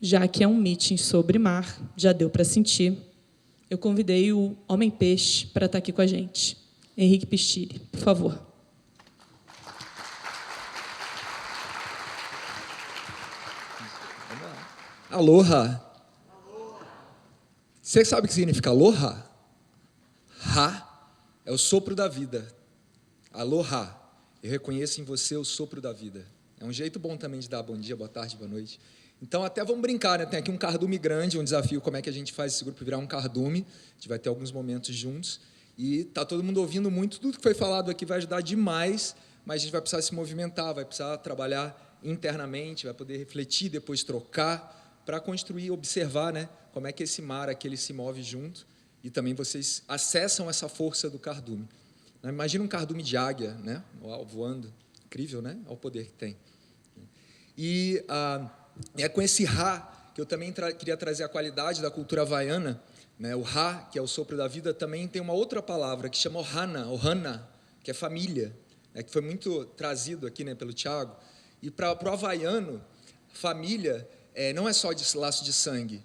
já que é um meeting sobre mar, já deu para sentir, eu convidei o Homem-Peixe para estar aqui com a gente. Henrique Pistilli, por favor. Aloha. Você sabe o que significa aloha? Ha é o sopro da vida. Aloha. Eu reconheço em você o sopro da vida. É um jeito bom também de dar bom dia, boa tarde, boa noite. Então, até vamos brincar, né? Tem aqui um cardume grande, um desafio, como é que a gente faz esse grupo virar um cardume. A gente vai ter alguns momentos juntos. E está todo mundo ouvindo muito, tudo que foi falado aqui vai ajudar demais, mas a gente vai precisar se movimentar, vai precisar trabalhar internamente, vai poder refletir, depois trocar, para construir, observar, né? Como é que esse mar aqui ele se move junto, e também vocês acessam essa força do cardume. Imagina um cardume de águia, né? Voando, incrível, né? Olha o poder que tem. E é com esse Ra que eu também queria trazer a qualidade da cultura havaiana, né? O Ra, que é o sopro da vida, também tem uma outra palavra que chama Ohana, que é família, né? Que foi muito trazido aqui, né, pelo Tiago. E para o havaiano, família não é só de laço de sangue,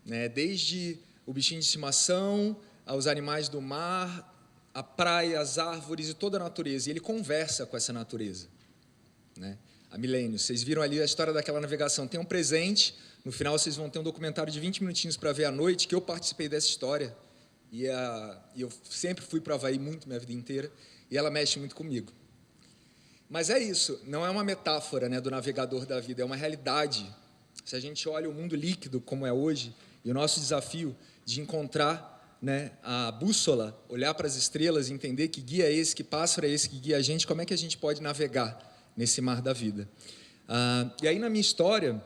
né? Desde o bichinho de estimação, aos animais do mar, a praia, as árvores e toda a natureza. E ele conversa com essa natureza, né? Há milênios. Vocês viram ali a história daquela navegação. Tem um presente, no final vocês vão ter um documentário de 20 minutinhos para ver à noite, que eu participei dessa história. E eu sempre fui para o Havaí muito, minha vida inteira, e ela mexe muito comigo. Mas é isso, não é uma metáfora, né, do navegador da vida, é uma realidade. Se a gente olha o mundo líquido como é hoje, e o nosso desafio de encontrar, né, a bússola, olhar para as estrelas e entender que guia é esse, que pássaro é esse que guia a gente, como é que a gente pode navegar nesse mar da vida. E aí, na minha história,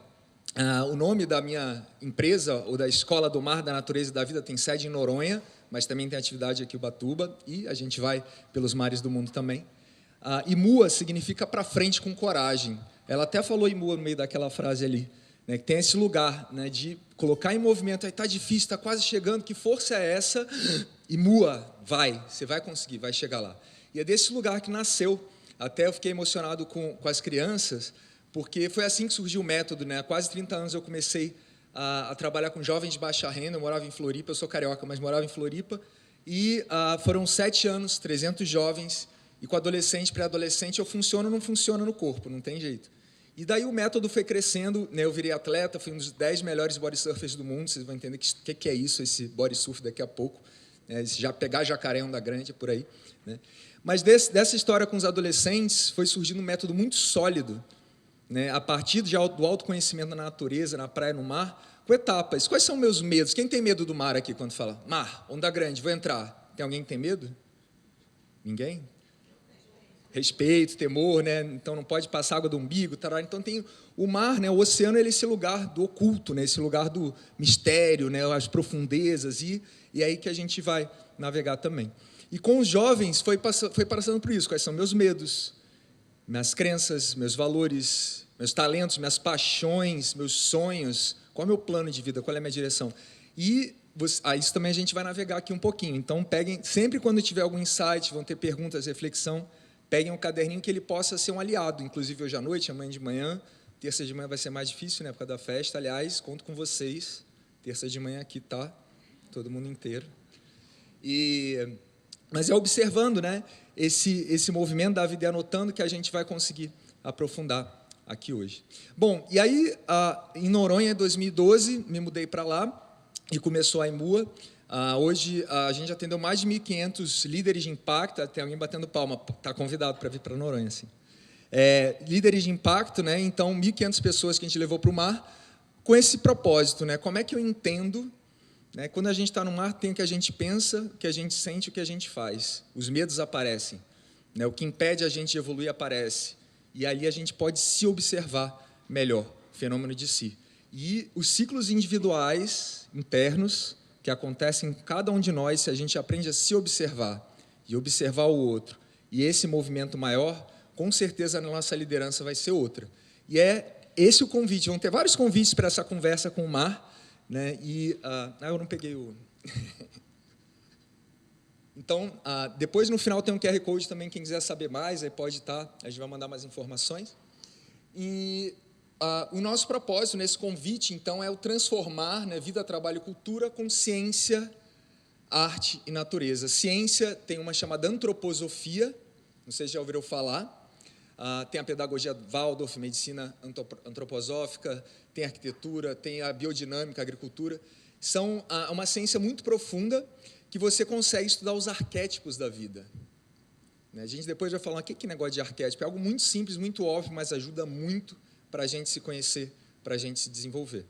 o nome da minha empresa, ou da Escola do Mar, da Natureza e da Vida, tem sede em Noronha, mas também tem atividade aqui em Ubatuba, e a gente vai pelos mares do mundo também. E Mua significa para frente com coragem. Ela até falou em Mua no meio daquela frase ali, né, que tem esse lugar, né, de colocar em movimento, aí está difícil, está quase chegando, que força é essa? E Mua, vai, você vai conseguir, vai chegar lá. E é desse lugar que nasceu. Até eu fiquei emocionado com as crianças, porque foi assim que surgiu o método, né? Há quase 30 anos eu comecei a trabalhar com jovens de baixa renda, eu morava em Floripa, eu sou carioca, mas morava em Floripa, e foram 7 anos, 300 jovens, e com adolescente, pré-adolescente, eu funciono ou não funciona no corpo, não tem jeito. E daí o método foi crescendo, né? Eu virei atleta, fui um dos 10 melhores bodysurfers do mundo, vocês vão entender o que é isso, esse bodysurf daqui a pouco, né? Já pegar jacaré onda grande, por aí, né? Mas dessa história com os adolescentes foi surgindo um método muito sólido, né, a partir do autoconhecimento na natureza, na praia, no mar, com etapas. Quais são meus medos? Quem tem medo do mar aqui quando fala? Mar, onda grande, vou entrar. Tem alguém que tem medo? Ninguém? Respeito, temor, né? Então não pode passar água do umbigo, tarará. Então tem o mar, né? O oceano, ele é esse lugar do oculto, né? Esse lugar do mistério, né? As profundezas, e aí que a gente vai navegar também. E com os jovens foi passando por isso. Quais são meus medos, minhas crenças, meus valores, meus talentos, minhas paixões, meus sonhos, qual é o meu plano de vida, qual é a minha direção. E isso também a gente vai navegar aqui um pouquinho. Então, peguem, sempre quando tiver algum insight, vão ter perguntas, reflexão, peguem um caderninho que ele possa ser um aliado, inclusive hoje à noite, amanhã de manhã, terça de manhã vai ser mais difícil, né, por causa da festa, aliás, conto com vocês, terça de manhã aqui, tá? Todo mundo inteiro. Mas é observando, né, esse movimento da vida e anotando que a gente vai conseguir aprofundar aqui hoje. Bom, e aí, em Noronha, em 2012, me mudei para lá e começou a Imua. Hoje, a gente atendeu mais de 1.500 líderes de impacto. Tem alguém batendo palma, está convidado para vir para Noronha, assim. Líderes de impacto, né, então, 1.500 pessoas que a gente levou para o mar, com esse propósito, né, como é que eu entendo... Quando a gente está no mar, tem o que a gente pensa, o que a gente sente, o que a gente faz. Os medos aparecem. O que impede a gente de evoluir aparece. E ali a gente pode se observar melhor, o fenômeno de si. E os ciclos individuais, internos, que acontecem em cada um de nós, se a gente aprende a se observar e observar o outro, e esse movimento maior, com certeza a nossa liderança vai ser outra. E é esse o convite. Vão ter vários convites para essa conversa com o mar, né? Eu não peguei o... Então, depois no final tem um QR Code também, quem quiser saber mais, aí pode estar, a gente vai mandar mais informações. E o nosso propósito nesse convite, então, é o transformar, né, vida, trabalho e cultura com ciência, arte e natureza. Ciência tem uma chamada antroposofia, não sei se já ouviram falar. Tem a pedagogia Waldorf, medicina antroposófica, tem a arquitetura, tem a biodinâmica, a agricultura. São uma ciência muito profunda que você consegue estudar os arquétipos da vida. A gente depois vai falar, o que é negócio de arquétipo? É algo muito simples, muito óbvio, mas ajuda muito para a gente se conhecer, para a gente se desenvolver.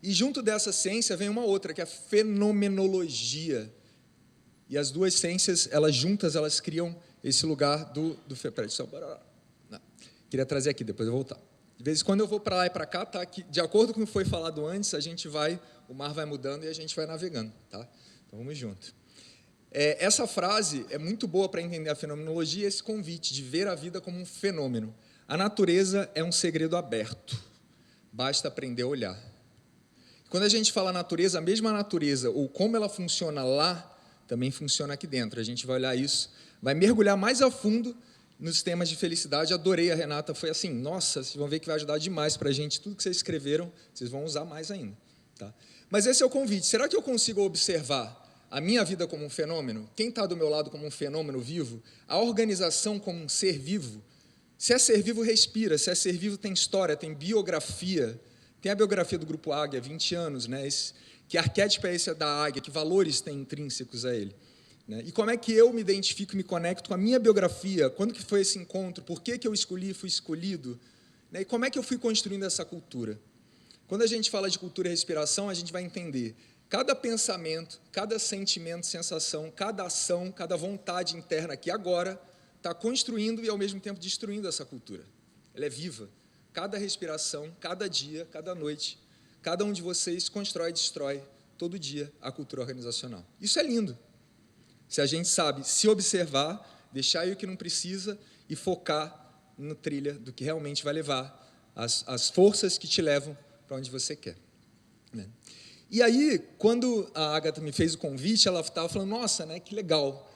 E junto dessa ciência vem uma outra, que é a fenomenologia. E as duas ciências, elas juntas, elas criam esse lugar do queria trazer aqui, depois eu vou voltar. De vez em quando eu vou para lá e para cá, tá? Que, de acordo com o que foi falado antes, o mar vai mudando e a gente vai navegando. Tá? Então, vamos junto. Essa frase é muito boa para entender a fenomenologia, esse convite de ver a vida como um fenômeno. A natureza é um segredo aberto, basta aprender a olhar. Quando a gente fala natureza, a mesma natureza, ou como ela funciona lá, também funciona aqui dentro. A gente vai olhar isso, vai mergulhar mais a fundo nos temas de felicidade. Adorei a Renata, foi assim, nossa, vocês vão ver que vai ajudar demais para a gente, tudo que vocês escreveram, vocês vão usar mais ainda. Tá? Mas esse é o convite. Será que eu consigo observar a minha vida como um fenômeno? Quem está do meu lado como um fenômeno vivo? A organização como um ser vivo? Se é ser vivo, respira. Se é ser vivo, tem história, tem biografia. Tem a biografia do Grupo Águia, 20 anos, né? Que arquétipo é esse da águia? Que valores tem intrínsecos a ele? Né? E como é que eu me identifico, me conecto com a minha biografia? Quando que foi esse encontro? Por que eu escolhi, fui escolhido? Né? E como é que eu fui construindo essa cultura? Quando a gente fala de cultura e respiração, a gente vai entender cada pensamento, cada sentimento, sensação, cada ação, cada vontade interna que agora está construindo e, ao mesmo tempo, destruindo essa cultura. Ela é viva. Cada respiração, cada dia, cada noite, cada um de vocês constrói e destrói, todo dia, a cultura organizacional. Isso é lindo. Se a gente sabe se observar, deixar aí o que não precisa e focar na trilha do que realmente vai levar as forças que te levam para onde você quer. Né? E aí, quando a Agatha me fez o convite, ela estava falando, nossa, né, que legal,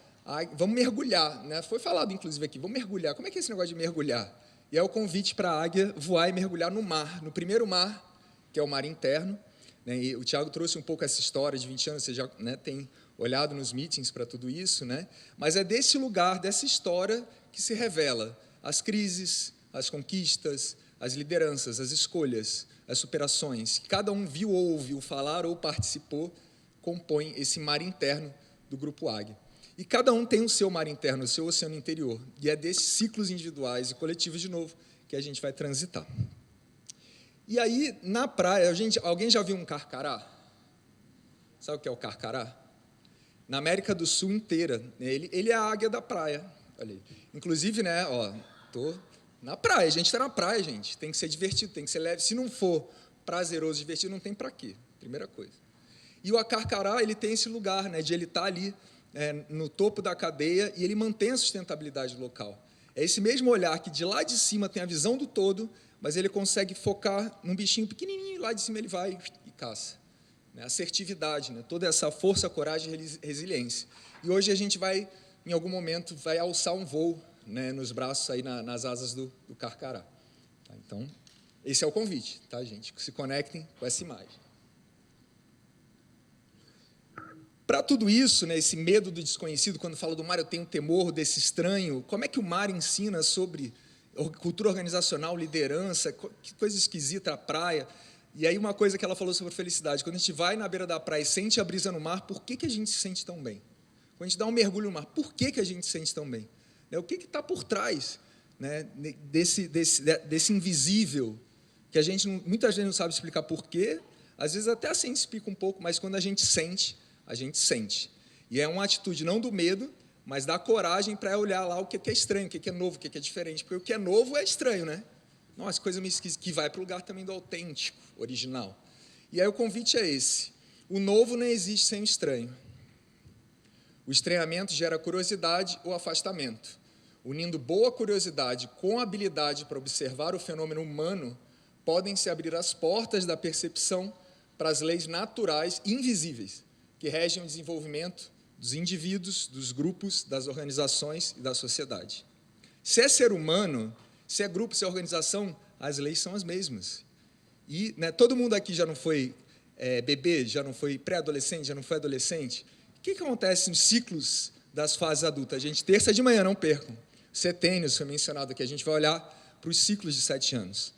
vamos mergulhar. Né? Foi falado, inclusive, aqui, vamos mergulhar. Como é que é esse negócio de mergulhar? E é o convite para a águia voar e mergulhar no mar, no primeiro mar, que é o mar interno. Né? E o Tiago trouxe um pouco essa história de 20 anos, você já, né, tem olhado nos meetings para tudo isso, né? Mas é desse lugar, dessa história, que se revela as crises, as conquistas, as lideranças, as escolhas, as superações. Cada um viu ou ouviu falar ou participou, compõe esse mar interno do Grupo Águia. E cada um tem o seu mar interno, o seu oceano interior. E é desses ciclos individuais e coletivos, de novo, que a gente vai transitar. E aí, na praia, alguém já viu um carcará? Sabe o que é o carcará? Na América do Sul inteira, ele é a águia da praia. Olha aí. Inclusive, né, estou na praia, a gente está na praia, gente. Tem que ser divertido, tem que ser leve. Se não for prazeroso, divertido, não tem para quê, primeira coisa. E o carcará, ele tem esse lugar, né, de ele estar ali, no topo da cadeia, e ele mantém a sustentabilidade local. É esse mesmo olhar que de lá de cima tem a visão do todo, mas ele consegue focar num bichinho pequenininho, lá de cima ele vai e caça. Assertividade, né? Toda essa força, coragem e resiliência. E hoje a gente vai, em algum momento, vai alçar um voo, né, nos braços, aí nas asas do carcará. Tá? Então, esse é o convite, tá, gente? Se conectem com essa imagem. Para tudo isso, né, esse medo do desconhecido, quando falo do mar, eu tenho temor desse estranho. Como é que o mar ensina sobre cultura organizacional, liderança, que coisa esquisita a praia? E aí uma coisa que ela falou sobre felicidade, quando a gente vai na beira da praia e sente a brisa no mar, por que a gente se sente tão bem? Quando a gente dá um mergulho no mar, por que a gente se sente tão bem? O que está por trás, né, desse invisível, que a gente muitas vezes não sabe explicar por quê, às vezes até assim explica um pouco, mas quando a gente sente. E é uma atitude não do medo, mas da coragem para olhar lá o que é estranho, o que é novo, o que é diferente, porque o que é novo é estranho, né? Nossa, coisa meio esquisita, que vai para o lugar também do autêntico, original. E aí o convite é esse. O novo não existe sem o estranho. O estranhamento gera curiosidade ou afastamento. Unindo boa curiosidade com habilidade para observar o fenômeno humano, podem se abrir as portas da percepção para as leis naturais invisíveis que regem o desenvolvimento dos indivíduos, dos grupos, das organizações e da sociedade. Se é ser humano, se é grupo, se é organização, as leis são as mesmas. E, né, todo mundo aqui já não foi bebê, já não foi pré-adolescente, já não foi adolescente. O que acontece nos ciclos das fases adultas? Gente, terça de manhã, não percam. Setênios foi mencionado aqui, a gente vai olhar para os ciclos de 7 anos.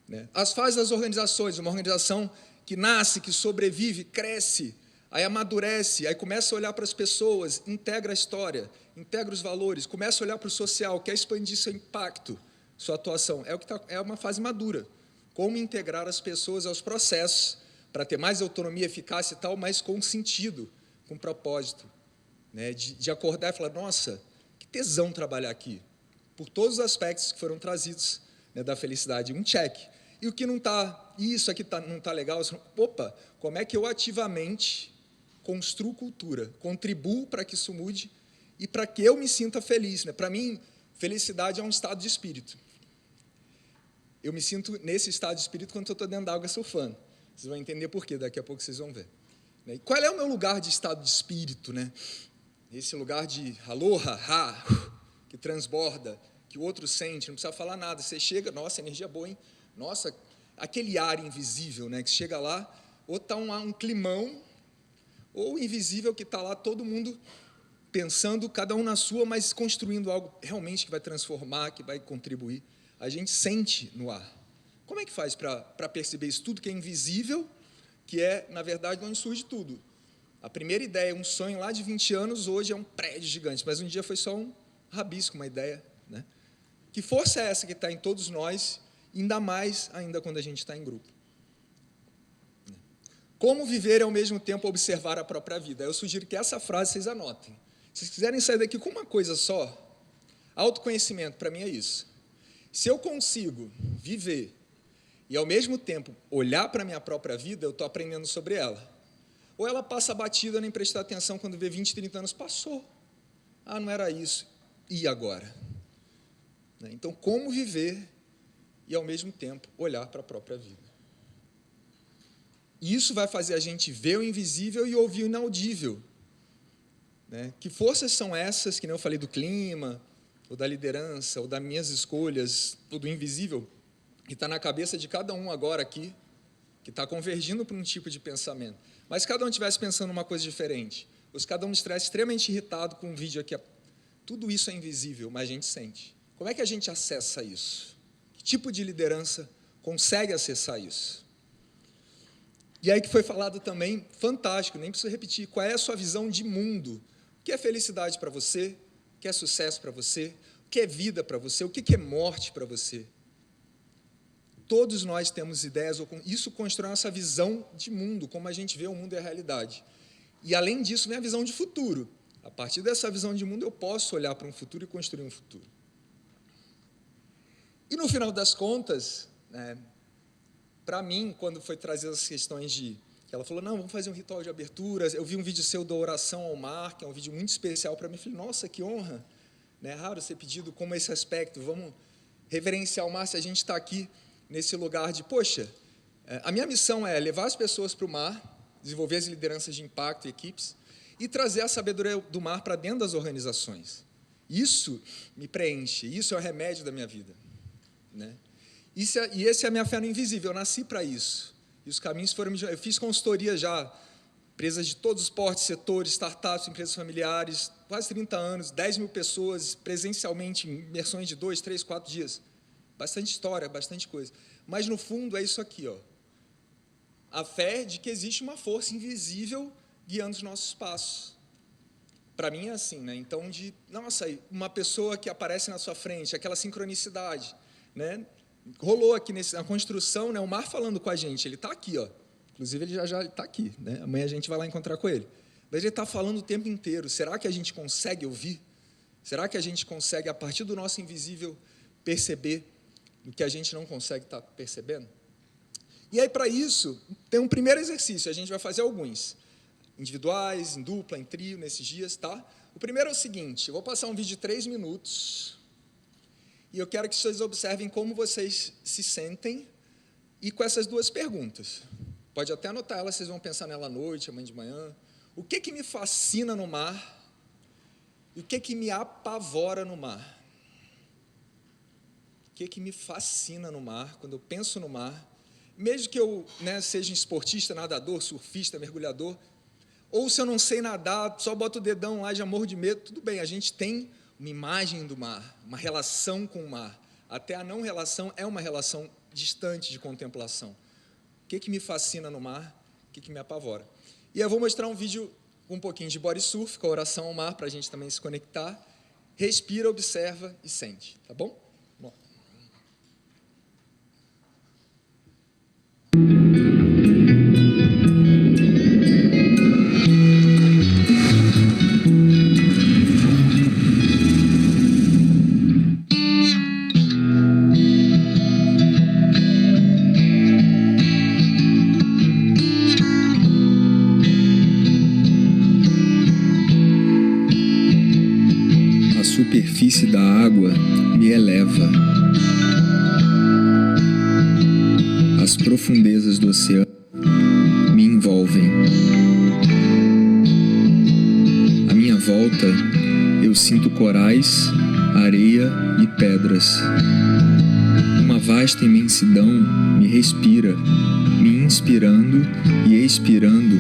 Né? As fases das organizações, uma organização que nasce, que sobrevive, cresce, aí amadurece, aí começa a olhar para as pessoas, integra a história, integra os valores, começa a olhar para o social, quer expandir seu impacto, sua atuação. É uma fase madura. Como integrar as pessoas aos processos para ter mais autonomia, eficácia e tal, mas com sentido, com propósito. Né? De acordar e falar, nossa, que tesão trabalhar aqui, por todos os aspectos que foram trazidos, né, da felicidade, um check. E o que não está, isso aqui não está legal, opa, como é que eu ativamente construo cultura, contribuo para que isso mude e para que eu me sinta feliz. Né? Para mim, felicidade é um estado de espírito. Eu me sinto nesse estado de espírito quando eu estou dentro da água surfando. Vocês vão entender por quê, daqui a pouco vocês vão ver. E qual é o meu lugar de estado de espírito? Né? Esse lugar de aloha, ha, que transborda, que o outro sente, não precisa falar nada. Você chega, nossa, energia boa, hein? Nossa, aquele ar invisível, né, que chega lá, ou está um climão, ou invisível que está lá, todo mundo pensando, cada um na sua, mas construindo algo realmente que vai transformar, que vai contribuir. A gente sente no ar. Como é que faz para perceber isso tudo que é invisível, que é, na verdade, onde surge tudo? A primeira ideia, um sonho lá de 20 anos, hoje é um prédio gigante, mas um dia foi só um rabisco, uma ideia. Né? Que força é essa que está em todos nós, ainda mais ainda quando a gente está em grupo? Como viver e, ao mesmo tempo, observar a própria vida? Eu sugiro que essa frase vocês anotem. Se vocês quiserem sair daqui com uma coisa só, autoconhecimento, para mim, é isso. Se eu consigo viver e, ao mesmo tempo, olhar para a minha própria vida, eu estou aprendendo sobre ela. Ou ela passa batida, nem prestar atenção, quando vê 20, 30 anos, passou. Ah, não era isso. E agora? Então, como viver e, ao mesmo tempo, olhar para a própria vida? E isso vai fazer a gente ver o invisível e ouvir o inaudível. Né? Que forças são essas, que nem eu falei do clima, ou da liderança, ou das minhas escolhas, ou do invisível, que está na cabeça de cada um agora aqui, que está convergindo para um tipo de pensamento. Mas se cada um estivesse pensando uma coisa diferente, ou se cada um estivesse extremamente irritado com um vídeo aqui, tudo isso é invisível, mas a gente sente. Como é que a gente acessa isso? Que tipo de liderança consegue acessar isso? E aí que foi falado também, fantástico, nem preciso repetir, qual é a sua visão de mundo? O que é felicidade para você? O que é sucesso para você? O que é vida para você? O que é morte para você? Todos nós temos ideias, isso constrói nossa visão de mundo, como a gente vê o mundo e a realidade. E, além disso, vem a visão de futuro. A partir dessa visão de mundo, eu posso olhar para um futuro e construir um futuro. E, no final das contas, né, para mim, quando foi trazer as questões que ela falou, não, vamos fazer um ritual de abertura, eu vi um vídeo seu da oração ao mar, que é um vídeo muito especial para mim, falei, nossa, que honra, né, raro ser pedido como esse aspecto, vamos reverenciar o mar, se a gente está aqui nesse lugar de, poxa, a minha missão é levar as pessoas para o mar, desenvolver as lideranças de impacto e equipes, e trazer a sabedoria do mar para dentro das organizações. Isso me preenche, isso é o remédio da minha vida. Né? E essa é a minha fé no invisível, eu nasci para isso. E os caminhos foram... Eu fiz consultoria já, empresas de todos os portes, setores, startups, empresas familiares, quase 30 anos, 10 mil pessoas, presencialmente, em imersões de 2, 3, 4 dias. Bastante história, bastante coisa. Mas, no fundo, é isso aqui, ó. A fé de que existe uma força invisível guiando os nossos passos. Para mim é assim, né? Então, nossa, uma pessoa que aparece na sua frente, aquela sincronicidade, né? Rolou aqui na construção, né? O mar falando com a gente, ele está aqui, ó. Inclusive, ele já está aqui, né? Amanhã a gente vai lá encontrar com ele. Mas ele está falando o tempo inteiro. Será que a gente consegue ouvir? Será que a gente consegue, a partir do nosso invisível, perceber o que a gente não consegue estar percebendo? E aí, para isso, tem um primeiro exercício, a gente vai fazer alguns, individuais, em dupla, em trio, nesses dias, tá? O primeiro é o seguinte, eu vou passar um vídeo de 3 minutos, e eu quero que vocês observem como vocês se sentem, e com essas 2 perguntas. Pode até anotar elas, vocês vão pensar nela à noite, amanhã de manhã. O que me fascina no mar? E o que me apavora no mar? que me fascina no mar, quando eu penso no mar, mesmo que eu, seja um esportista, nadador, surfista, mergulhador, ou se eu não sei nadar, só boto o dedão lá e já morro de medo, tudo bem, a gente tem uma imagem do mar, uma relação com o mar. Até a não relação é uma relação distante de contemplação. O que me fascina no mar? O que me apavora? E eu vou mostrar um vídeo com um pouquinho de body surf, com a oração ao mar, para a gente também se conectar. Respira, observa e sente, tá bom? Vamos lá. A superfície da água me eleva. As profundezas do oceano me envolvem. À minha volta, eu sinto corais, areia e pedras. Uma vasta imensidão me respira, me inspirando e expirando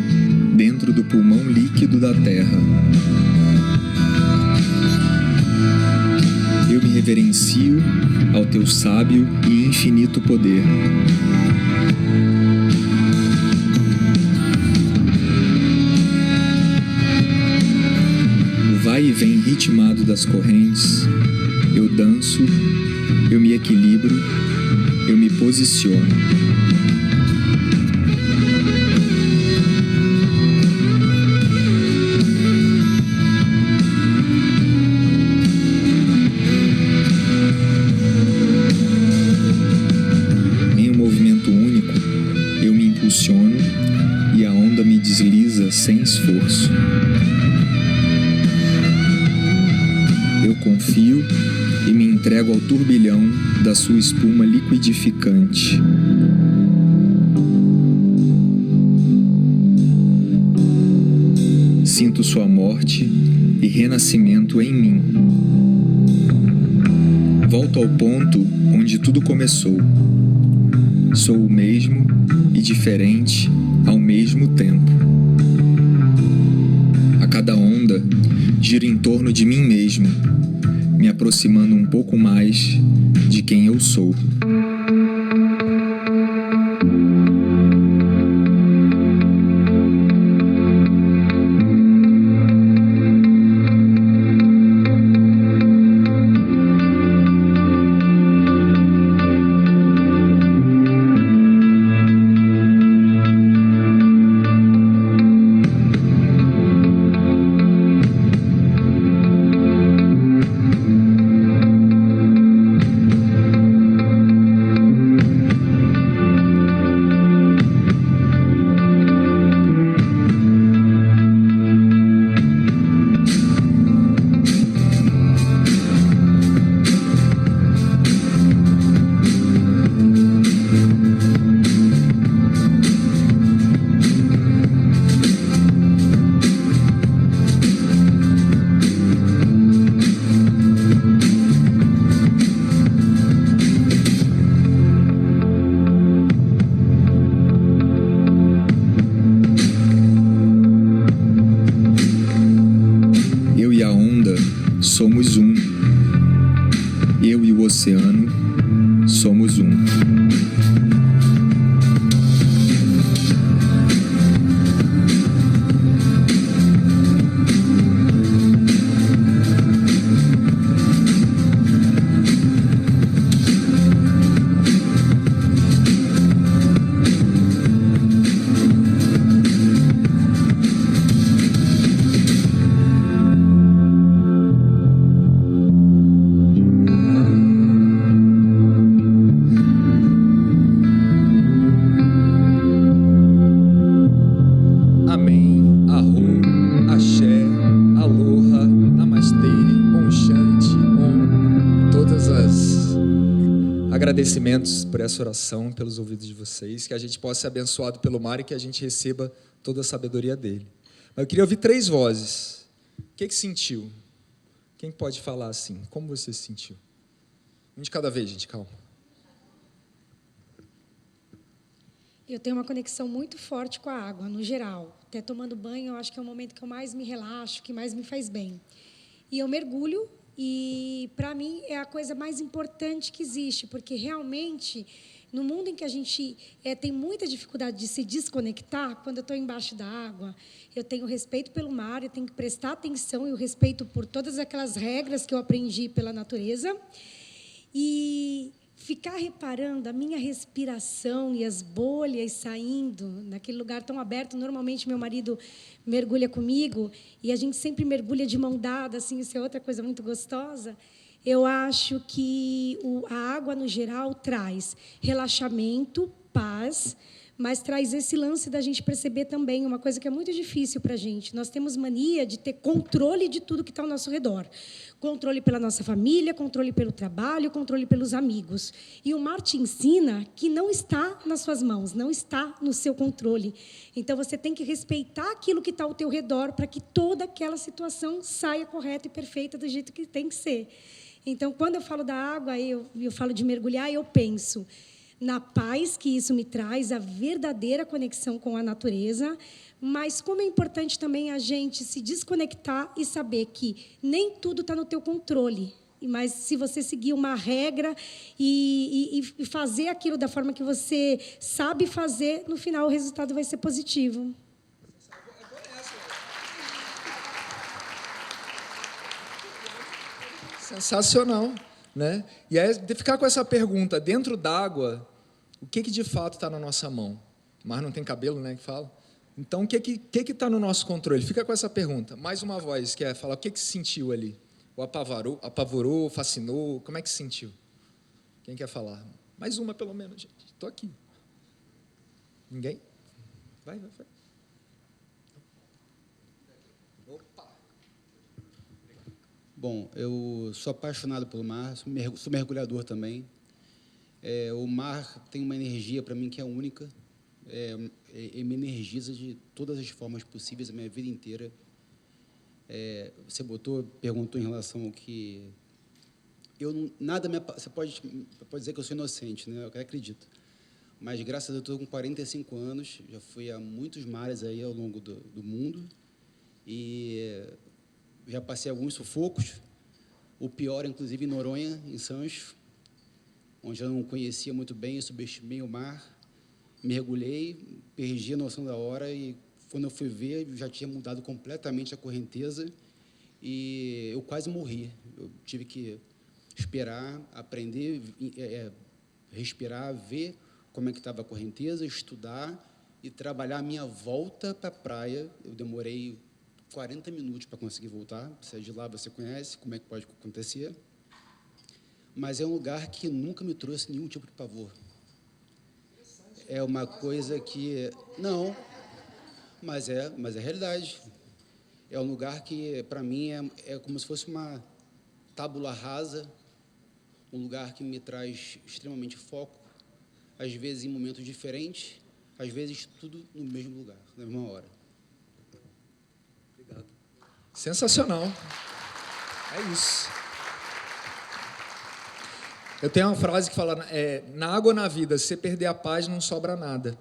dentro do pulmão líquido da terra. Eu me reverencio ao teu sábio e infinito poder. No vai e vem ritmado das correntes, eu danço, eu me equilibro, eu me posiciono. E a onda me desliza sem esforço. Eu confio e me entrego ao turbilhão da sua espuma liquidificante. Sinto sua morte e renascimento em mim. Volto ao ponto onde tudo começou. Sou o mesmo e diferente ao mesmo tempo. A cada onda, giro em torno de mim mesmo, me aproximando um pouco mais de quem eu sou. Somos um. Eu e o oceano somos um. Agradecimentos por essa oração, pelos ouvidos de vocês, que a gente possa ser abençoado pelo mar e que a gente receba toda a sabedoria dele. Mas eu queria ouvir 3 vozes. O que sentiu? Quem pode falar assim? Como você se sentiu? Um de cada vez, gente, calma. Eu tenho uma conexão muito forte com a água, no geral. Até tomando banho, eu acho que é o momento que eu mais me relaxo, que mais me faz bem. E eu mergulho, e, para mim, é a coisa mais importante que existe, porque, realmente, no mundo em que a gente tem muita dificuldade de se desconectar, quando eu estou embaixo da água, eu tenho respeito pelo mar, eu tenho que prestar atenção e o respeito por todas aquelas regras que eu aprendi pela natureza. E ficar reparando a minha respiração e as bolhas saindo naquele lugar tão aberto. Normalmente, meu marido mergulha comigo e a gente sempre mergulha de mão dada, assim, isso é outra coisa muito gostosa. Eu acho que a água, no geral, traz relaxamento, paz, mas traz esse lance da gente perceber também uma coisa que é muito difícil para a gente. Nós temos mania de ter controle de tudo que está ao nosso redor. Controle pela nossa família, controle pelo trabalho, controle pelos amigos. E o mar te ensina que não está nas suas mãos, não está no seu controle. Então, você tem que respeitar aquilo que está ao teu redor para que toda aquela situação saia correta e perfeita do jeito que tem que ser. Então, quando eu falo da água, eu falo de mergulhar, eu penso na paz que isso me traz, a verdadeira conexão com a natureza, mas como é importante também a gente se desconectar e saber que nem tudo está no teu controle, mas se você seguir uma regra e fazer aquilo da forma que você sabe fazer, no final o resultado vai ser positivo. Sensacional, né? E aí, de ficar com essa pergunta, dentro d'água, o que de fato está na nossa mão? O mar não tem cabelo, né, que fala? Então, o que está no nosso controle? Fica com essa pergunta. Mais uma voz quer falar, o que se sentiu ali? O apavorou, fascinou? Como é que se sentiu? Quem quer falar? Mais uma, pelo menos, gente. Estou aqui. Ninguém? Vai. Opa! Bom, eu sou apaixonado pelo mar, sou mergulhador também. O mar tem uma energia, para mim, que é única. Ele me energiza de todas as formas possíveis a minha vida inteira. Você perguntou em relação ao que... Você pode dizer que eu sou inocente, né? Eu acredito. Mas, graças a Deus, estou com 45 anos, já fui a muitos mares aí ao longo do mundo, e já passei alguns sufocos, o pior, inclusive, em Noronha, em Sancho, onde eu não conhecia muito bem, eu subestimei o mar, mergulhei, perdi a noção da hora, e quando eu fui ver, já tinha mudado completamente a correnteza, e eu quase morri. Eu tive que esperar, aprender, respirar, ver como é que estava a correnteza, estudar e trabalhar a minha volta para a praia. Eu demorei 40 minutos para conseguir voltar. Você é de lá, você conhece como é que pode acontecer. Mas é um lugar que nunca me trouxe nenhum tipo de pavor. É uma coisa que... Não, mas é realidade. É um lugar que, para mim, é como se fosse uma tábula rasa, um lugar que me traz extremamente foco, às vezes em momentos diferentes, às vezes tudo no mesmo lugar, na mesma hora. Obrigado. Sensacional. É isso. Eu tenho uma frase que fala, na água ou na vida, se você perder a paz, não sobra nada.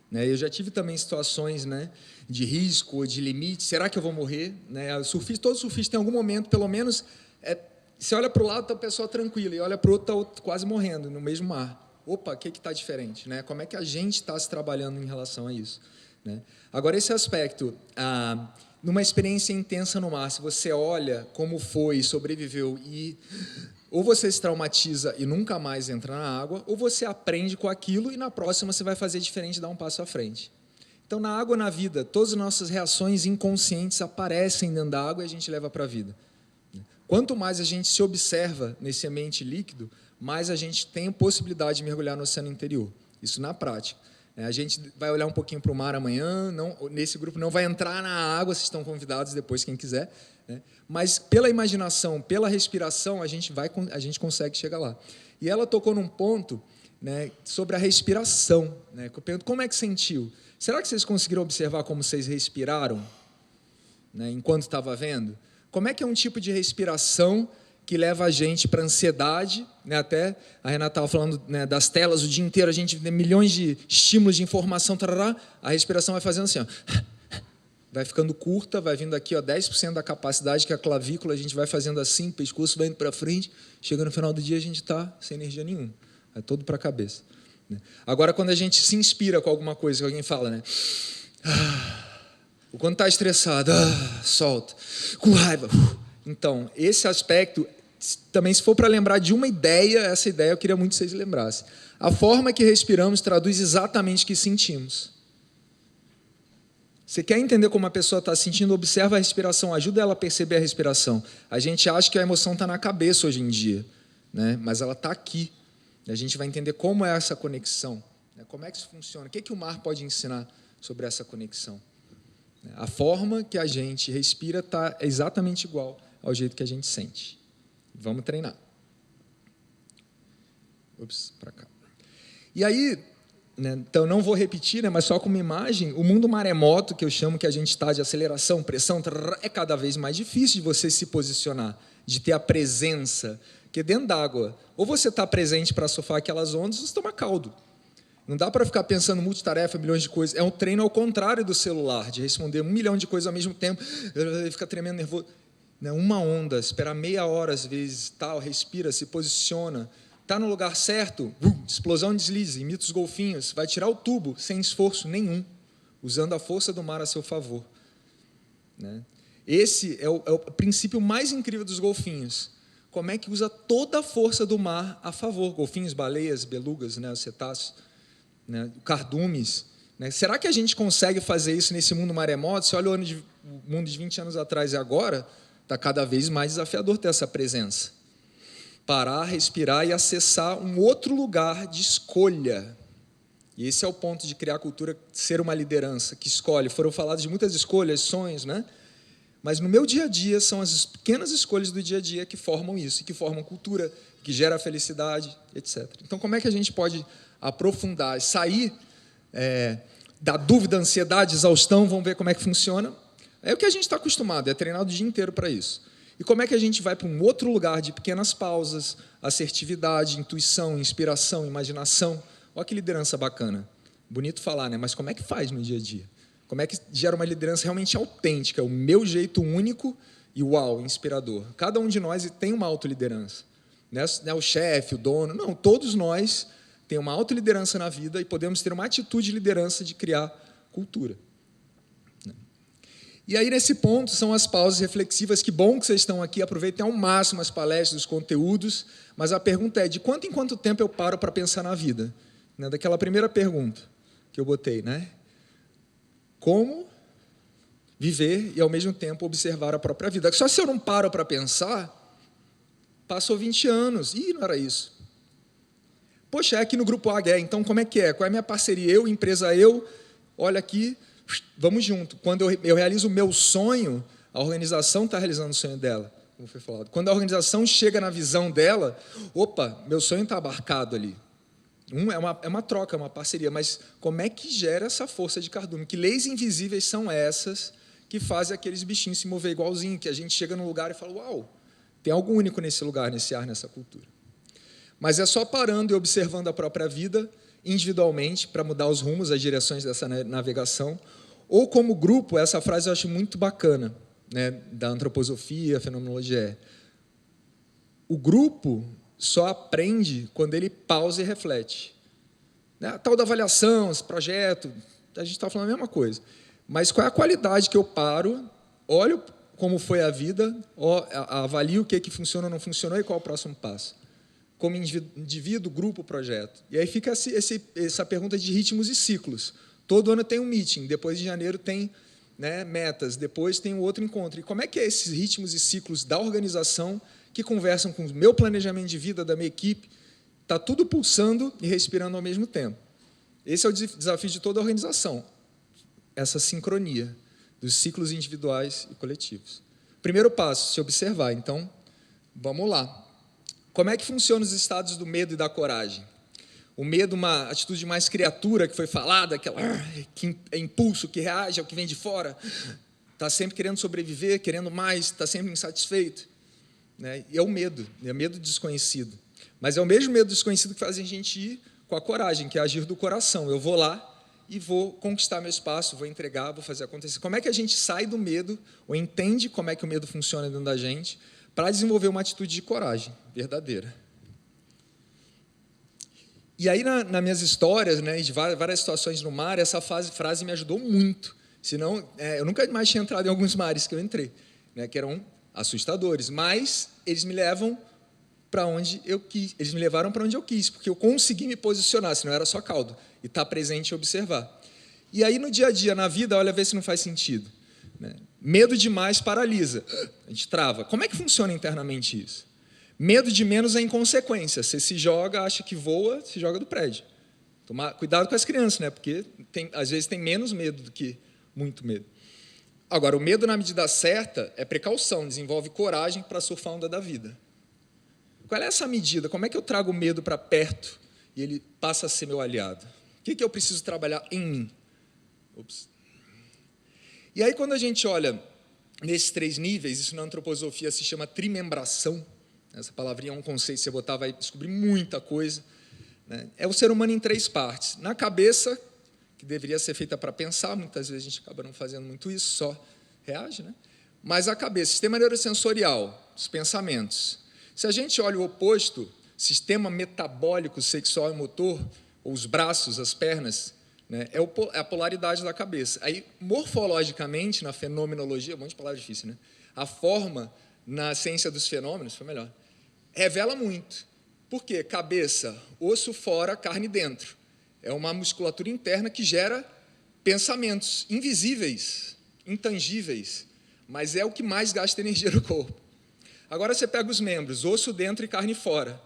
Né? Eu já tive também situações, né, de risco ou de limite. Será que eu vou morrer? Né? Todo surfista, em algum momento, pelo menos, você olha para o lado, está a pessoa tranquila, e olha para o outro, está quase morrendo, no mesmo mar. Opa, o que está diferente? Né? Como é que a gente está se trabalhando em relação a isso? Né? Agora, esse aspecto, numa experiência intensa no mar, se você olha como foi, sobreviveu, e ou você se traumatiza e nunca mais entra na água, ou você aprende com aquilo e na próxima você vai fazer diferente e dar um passo à frente. Então, na água, na vida, todas as nossas reações inconscientes aparecem dentro da água e a gente leva para a vida. Quanto mais a gente se observa nesse ambiente líquido, mais a gente tem a possibilidade de mergulhar no oceano interior. Isso na prática. A gente vai olhar um pouquinho para o mar amanhã, nesse grupo não vai entrar na água, vocês estão convidados depois, quem quiser. Né? Mas pela imaginação, pela respiração, a gente consegue chegar lá. E ela tocou num ponto, né, sobre a respiração. Né? Eu pergunto, como é que sentiu? Será que vocês conseguiram observar como vocês respiraram, né, enquanto estava vendo? Como é que é um tipo de respiração que leva a gente para ansiedade, né? Até a Renata estava falando, né, das telas o dia inteiro, a gente tem milhões de estímulos de informação, tarará, a respiração vai fazendo assim, ó, vai ficando curta, vai vindo aqui, ó, 10% da capacidade, que é a clavícula, a gente vai fazendo assim, o pescoço vai indo para frente, chega no final do dia a gente está sem energia nenhuma, vai todo para a cabeça. Né? Agora, quando a gente se inspira com alguma coisa, que alguém fala, né? Quando está estressado, solta, com raiva. Então, esse aspecto, também se for para lembrar de uma ideia, essa ideia eu queria muito que vocês lembrassem. A forma que respiramos traduz exatamente o que sentimos. Você quer entender como a pessoa está sentindo? Observa a respiração, ajuda ela a perceber a respiração. A gente acha que a emoção está na cabeça hoje em dia, né? Mas ela está aqui. A gente vai entender como é essa conexão, né? Como é que isso funciona, o que o mar pode ensinar sobre essa conexão. A forma que a gente respira está exatamente igual ao jeito que a gente sente. Vamos treinar. Ups, para cá. E aí, né, então não vou repetir, né, mas só como imagem, o mundo maremoto, que eu chamo que a gente está de aceleração, pressão, é cada vez mais difícil de você se posicionar, de ter a presença, porque dentro d'água, ou você está presente para surfar aquelas ondas, ou você toma caldo. Não dá para ficar pensando multitarefa, milhões de coisas. É um treino ao contrário do celular, de responder 1 milhão de coisas ao mesmo tempo, fica tremendo nervoso. Uma onda, esperar meia hora às vezes, tal, respira, se posiciona, está no lugar certo, explosão, deslize, imita os golfinhos, vai tirar o tubo sem esforço nenhum, usando a força do mar a seu favor. Né? Esse é o princípio mais incrível dos golfinhos. Como é que usa toda a força do mar a favor? Golfinhos, baleias, belugas, né, cetáceos, né, cardumes. Né? Será que a gente consegue fazer isso nesse mundo maremoto? Se olha o mundo de 20 anos atrás e agora, está cada vez mais desafiador ter essa presença. Parar, respirar e acessar um outro lugar de escolha. E esse é o ponto de criar a cultura, ser uma liderança que escolhe. Foram faladas de muitas escolhas, sonhos, né? Mas no meu dia a dia, são as pequenas escolhas do dia a dia que formam isso, que formam cultura, que gera felicidade, etc. Então, como é que a gente pode aprofundar, sair da dúvida, ansiedade, exaustão, vamos ver como é que funciona? É o que a gente está acostumado, é treinado o dia inteiro para isso. E como é que a gente vai para um outro lugar de pequenas pausas, assertividade, intuição, inspiração, imaginação? Olha que liderança bacana. Bonito falar, né? Mas como é que faz no dia a dia? Como é que gera uma liderança realmente autêntica, o meu jeito único e uau, inspirador? Cada um de nós tem uma autoliderança. Não é o chefe, o dono, não, todos nós temos uma autoliderança na vida e podemos ter uma atitude de liderança de criar cultura. E aí, nesse ponto, são as pausas reflexivas. Que bom que vocês estão aqui, aproveitem ao máximo as palestras, os conteúdos, mas a pergunta é, de quanto em quanto tempo eu paro para pensar na vida? Né? Daquela primeira pergunta que eu botei, né? Como viver e, ao mesmo tempo, observar a própria vida. Só se eu não paro para pensar, passou 20 anos, e não era isso. Poxa, é aqui no Grupo AG, então como é que é? Qual é a minha parceria? Eu, empresa, olha aqui, vamos junto. Quando eu realizo o meu sonho, a organização está realizando o sonho dela, como foi falado. Quando a organização chega na visão dela, opa, meu sonho está abarcado ali. É uma troca, é uma parceria, mas como é que gera essa força de cardume? Que leis invisíveis são essas que fazem aqueles bichinhos se mover igualzinho, que a gente chega num lugar e fala, uau, tem algo único nesse lugar, nesse ar, nessa cultura. Mas é só parando e observando a própria vida, individualmente, para mudar os rumos, as direções dessa navegação, ou como grupo, essa frase eu acho muito bacana, né, da antroposofia, fenomenologia. O grupo só aprende quando ele pausa e reflete. A tal da avaliação, esse projeto, a gente está falando a mesma coisa. Mas qual é a qualidade que eu paro, olho como foi a vida, avalio o que funciona ou não funcionou e qual é o próximo passo. Como indivíduo, grupo, projeto. E aí fica essa pergunta de ritmos e ciclos. Todo ano tem um meeting, depois de janeiro tem, né, metas, depois tem um outro encontro. E como é que é esses ritmos e ciclos da organização que conversam com o meu planejamento de vida, da minha equipe? Está tudo pulsando e respirando ao mesmo tempo. Esse é o desafio de toda a organização, essa sincronia dos ciclos individuais e coletivos. Primeiro passo, se observar. Então, vamos lá. Como é que funcionam os estados do medo e da coragem? O medo, uma atitude mais criatura que foi falada, aquela que é impulso, que reage ao que vem de fora, está sempre querendo sobreviver, querendo mais, está sempre insatisfeito. né? E é o medo desconhecido. Mas é o mesmo medo desconhecido que faz a gente ir com a coragem, que é agir do coração. Eu vou lá e vou conquistar meu espaço, vou entregar, vou fazer acontecer. Como é que a gente sai do medo, ou entende como é que o medo funciona dentro da gente, para desenvolver uma atitude de coragem verdadeira? E aí, nas minhas histórias, né, de várias situações no mar, essa frase me ajudou muito. Senão, eu nunca mais tinha entrado em alguns mares que eu entrei, né, que eram assustadores, mas eles me levam para onde eu quis. Eles me levaram para onde eu quis, porque eu consegui me posicionar, senão era só caldo, e estar presente e observar. E aí, no dia a dia, na vida, olha, vê se não faz sentido, né? Medo demais paralisa, a gente trava. Como é que funciona internamente isso? Medo de menos é inconsequência. Você se joga, acha que voa, se joga do prédio. Cuidado com as crianças, né? Porque às vezes tem menos medo do que muito medo. Agora, o medo na medida certa é precaução, desenvolve coragem para surfar a onda da vida. Qual é essa medida? Como é que eu trago o medo para perto e ele passa a ser meu aliado? O que eu preciso trabalhar em mim? Ops. E aí, quando a gente olha nesses 3 níveis, isso na antroposofia se chama trimembração. Essa palavrinha é um conceito, você botar, vai descobrir muita coisa, né? É o ser humano em 3 partes. Na cabeça, que deveria ser feita para pensar, muitas vezes a gente acaba não fazendo muito isso, só reage, né? Mas a cabeça, sistema neurosensorial, os pensamentos. Se a gente olha o oposto, sistema metabólico, sexual e motor, ou os braços, as pernas, né, é a polaridade da cabeça. Aí, morfologicamente, na fenomenologia, um monte de palavra difícil, né? A forma, na ciência dos fenômenos, foi melhor, revela muito. Por quê? Cabeça, osso fora, carne dentro. É uma musculatura interna que gera pensamentos invisíveis, intangíveis, mas é o que mais gasta energia no corpo. Agora você pega os membros, osso dentro e carne fora.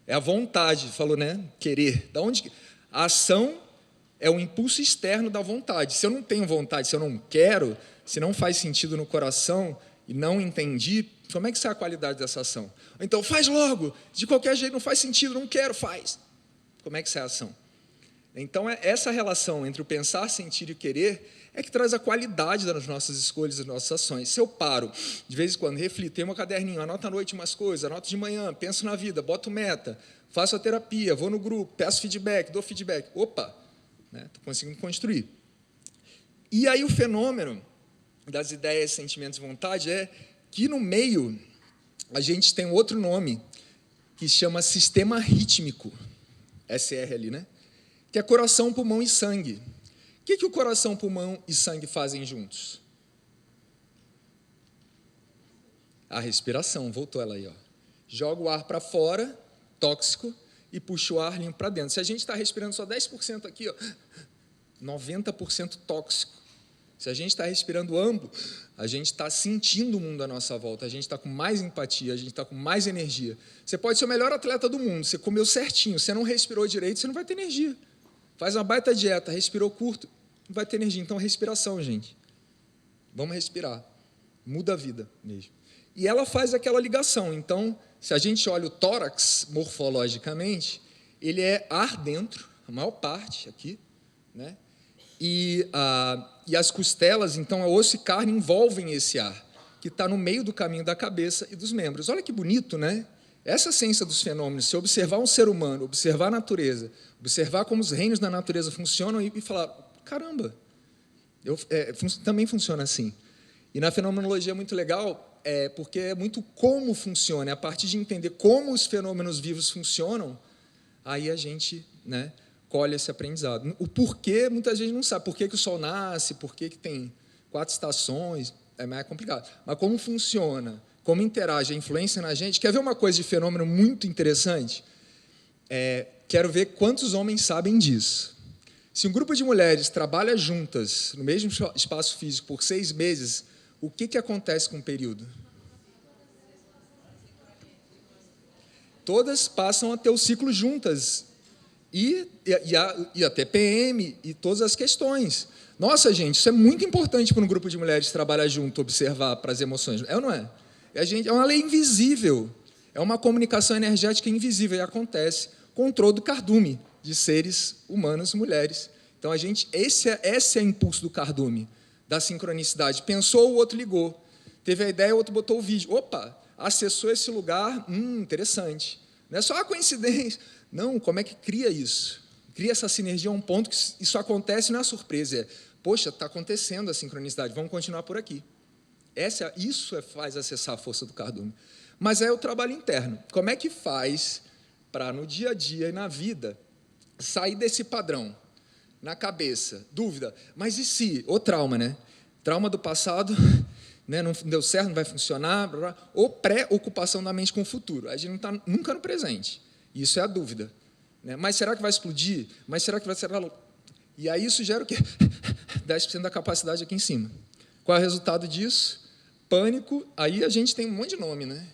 É a vontade, falou, né? Querer. Da onde? A ação é o impulso externo da vontade. Se eu não tenho vontade, se eu não quero, se não faz sentido no coração e não entendi, como é que sai a qualidade dessa ação? Então, faz logo. De qualquer jeito, não faz sentido, não quero, faz. Como é que sai a ação? Então, essa relação entre o pensar, sentir e o querer é que traz a qualidade das nossas escolhas e das nossas ações. Se eu paro, de vez em quando, reflito, tenho meu caderninho, anoto à noite umas coisas, anoto de manhã, penso na vida, boto meta, faço a terapia, vou no grupo, peço feedback, dou feedback. Opa, estou conseguindo construir. E aí o fenômeno das ideias, sentimentos e vontade é que no meio a gente tem outro nome que chama sistema rítmico, SR ali, né? Que é coração, pulmão e sangue. O que o coração, pulmão e sangue fazem juntos? A respiração, voltou ela aí, ó. Joga o ar para fora, tóxico, e puxa o ar limpo para dentro. Se a gente está respirando só 10% aqui, ó, 90% tóxico. Se a gente está respirando amplo, a gente está sentindo o mundo à nossa volta, a gente está com mais empatia, a gente está com mais energia. Você pode ser o melhor atleta do mundo, você comeu certinho, você não respirou direito, você não vai ter energia. Faz uma baita dieta, respirou curto, não vai ter energia. Então, respiração, gente. Vamos respirar. Muda a vida mesmo. E ela faz aquela ligação. Então, se a gente olha o tórax morfologicamente, ele é ar dentro, a maior parte aqui, né? E as costelas, então, a osso e carne envolvem esse ar, que está no meio do caminho da cabeça e dos membros. Olha que bonito, né? Essa ciência dos fenômenos, se observar um ser humano, observar a natureza, observar como os reinos da natureza funcionam e falar, caramba, também funciona assim. E na fenomenologia é muito legal, porque é muito como funciona, é a partir de entender como os fenômenos vivos funcionam, aí a gente, né, colhe esse aprendizado. O porquê, muitas vezes não sabe, por que o sol nasce, por que tem 4 estações, é mais complicado. Mas como funciona, como interage a influência na gente. Quer ver uma coisa de fenômeno muito interessante? Quero ver quantos homens sabem disso. Se um grupo de mulheres trabalha juntas, no mesmo espaço físico, por 6 meses, o que acontece com o período? Todas passam a ter o ciclo juntas. E a TPM e todas as questões. Nossa, gente, isso é muito importante para um grupo de mulheres trabalhar junto, observar para as emoções. É ou não é? É uma lei invisível, é uma comunicação energética invisível, e acontece controle do cardume de seres humanos, mulheres. Então, esse é o impulso do cardume, da sincronicidade. Pensou, o outro ligou. Teve a ideia, o outro botou o vídeo. Opa, acessou esse lugar, interessante. Não é só a coincidência. Não, como é que cria isso? Cria essa sinergia a um ponto que isso acontece, não é surpresa. Poxa, está acontecendo a sincronicidade, vamos continuar por aqui. Isso faz acessar a força do cardume. Mas é o trabalho interno. Como é que faz para, no dia a dia e na vida, sair desse padrão? Na cabeça, dúvida. Mas e se? Ou trauma, né? Trauma do passado, né? Não deu certo, não vai funcionar, blá, blá. Ou pré-ocupação da mente com o futuro. A gente não está nunca no presente. Isso é a dúvida. Né? Mas será que vai explodir? Mas será que vai ser... E aí isso gera o quê? 10% da capacidade aqui em cima. Qual é o resultado disso? Pânico. Aí a gente tem um monte de nome, né?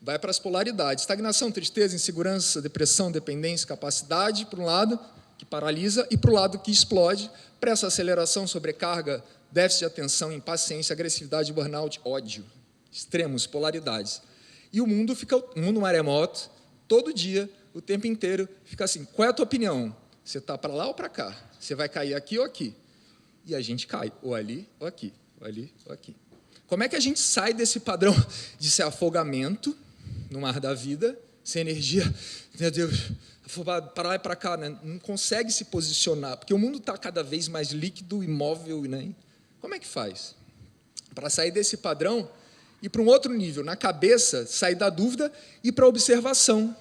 Vai para as polaridades. Estagnação, tristeza, insegurança, depressão, dependência, capacidade, por um lado, que paralisa, e para o lado que explode, pressa, aceleração, sobrecarga, déficit de atenção, impaciência, agressividade, burnout, ódio. Extremos, polaridades. E o mundo maremoto, todo dia, o tempo inteiro, fica assim, qual é a tua opinião? Você está para lá ou para cá? Você vai cair aqui ou aqui? E a gente cai, ou ali ou aqui, ou ali ou aqui. Como é que a gente sai desse padrão de ser afogamento no mar da vida, sem energia, meu Deus, para lá e para cá, né? Não consegue se posicionar, porque o mundo está cada vez mais líquido, imóvel, né? Como é que faz? Para sair desse padrão e para um outro nível, na cabeça, sair da dúvida e para a observação.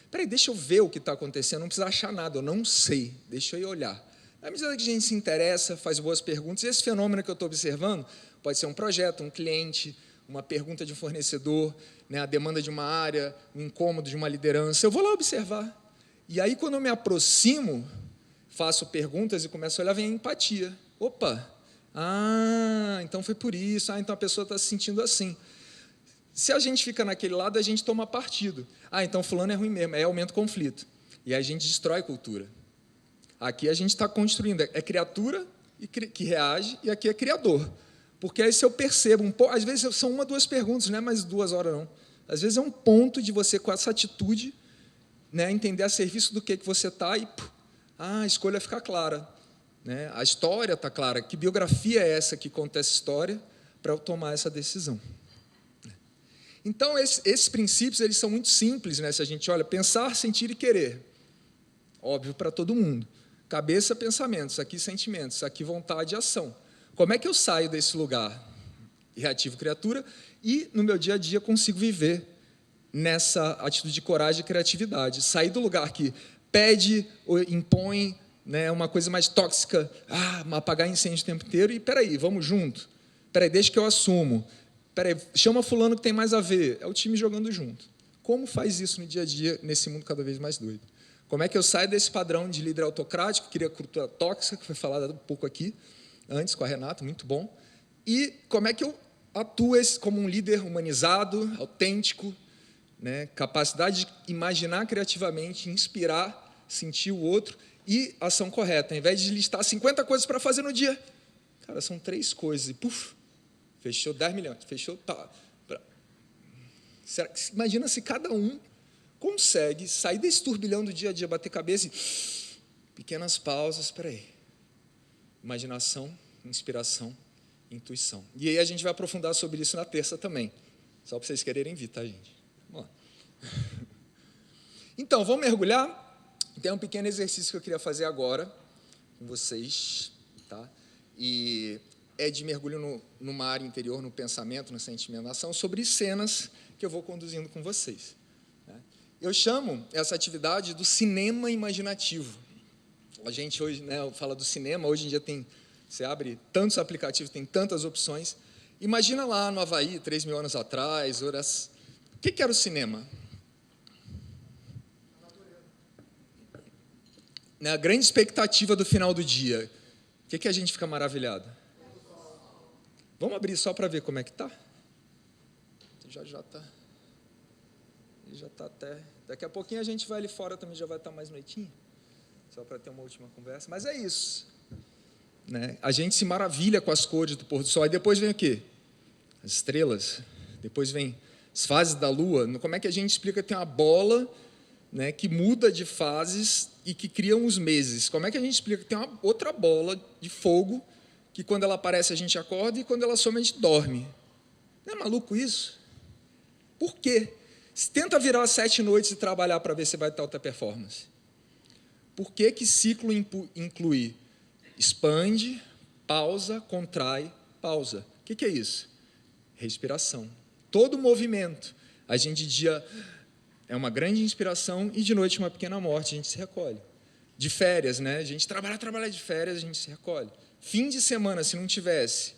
Espera aí, deixa eu ver o que está acontecendo, não precisa achar nada, eu não sei, deixa eu ir olhar. À medida que a gente se interessa, faz boas perguntas, e esse fenômeno que eu estou observando pode ser um projeto, um cliente, uma pergunta de um fornecedor, né, a demanda de uma área, um incômodo de uma liderança. Eu vou lá observar. E aí, quando eu me aproximo, faço perguntas e começo a olhar, vem a empatia. Opa! Então foi por isso. Então a pessoa está se sentindo assim. Se a gente fica naquele lado, a gente toma partido. Então fulano é ruim mesmo, aí aumenta o conflito. E aí a gente destrói a cultura. Aqui a gente está construindo, é criatura que reage, e aqui é criador. Porque aí se eu percebo, às vezes são 1, 2 perguntas, não é mais 2 horas, não. Às vezes é um ponto de você, com essa atitude, né, entender a serviço do que você está e a escolha fica clara. Né? A história está clara. Que biografia é essa que conta essa história para eu tomar essa decisão? Então, esses princípios eles são muito simples, né? Se a gente olha, pensar, sentir e querer. Óbvio para todo mundo. Cabeça, pensamentos, aqui sentimentos, aqui vontade e ação. Como é que eu saio desse lugar reativo criatura e, no meu dia a dia, consigo viver nessa atitude de coragem e criatividade? Sair do lugar que pede ou impõe, né, uma coisa mais tóxica, apagar incêndio o tempo inteiro, e, peraí, vamos junto. Peraí, deixa que eu assumo. Peraí, chama fulano que tem mais a ver. É o time jogando junto. Como faz isso no dia a dia, nesse mundo cada vez mais doido? Como é que eu saio desse padrão de líder autocrático, que cria cultura tóxica, que foi falado um pouco aqui, antes com a Renata, muito bom. E como é que eu atuo como um líder humanizado, autêntico, né, capacidade de imaginar criativamente, inspirar, sentir o outro e ação correta. Ao invés de listar 50 coisas para fazer no dia, cara, são 3 coisas e fechou 10 milhões, fechou... Imagina se cada um consegue sair desse turbilhão do dia a dia, bater cabeça e pequenas pausas, espera aí. Imaginação, inspiração, intuição. E aí a gente vai aprofundar sobre isso na terça também. Só para vocês quererem vir, tá, gente? Vamos lá. Então, vamos mergulhar? Tem um pequeno exercício que eu queria fazer agora com vocês, tá? E é de mergulho numa área interior, no pensamento, no sentimento, na ação, sobre cenas que eu vou conduzindo com vocês. Eu chamo essa atividade do cinema imaginativo. A gente hoje, né, fala do cinema, hoje em dia você abre tantos aplicativos, tem tantas opções. Imagina lá no Havaí, 3.000 anos atrás, horas. O que era o cinema? A grande expectativa do final do dia. O que a gente fica maravilhado? Vamos abrir só para ver como é que está? Já está até... Daqui a pouquinho a gente vai ali fora também, já vai estar mais noitinho. Só para ter uma última conversa. Mas é isso. Né? A gente se maravilha com as cores do pôr do sol. E depois vem o quê? As estrelas. Depois vem as fases da lua. Como é que a gente explica que tem uma bola, né, que muda de fases e que cria uns meses? Como é que a gente explica que tem uma outra bola de fogo que quando ela aparece a gente acorda e quando ela some a gente dorme? Não é maluco isso? Por quê? Tenta virar 7 noites e trabalhar para ver se vai ter alta performance. Por que ciclo inclui? Expande, pausa, contrai, pausa. O que é isso? Respiração. Todo movimento, a gente de dia é uma grande inspiração e de noite uma pequena morte, a gente se recolhe. De férias, né? A gente trabalha de férias, a gente se recolhe. Fim de semana, se não tivesse,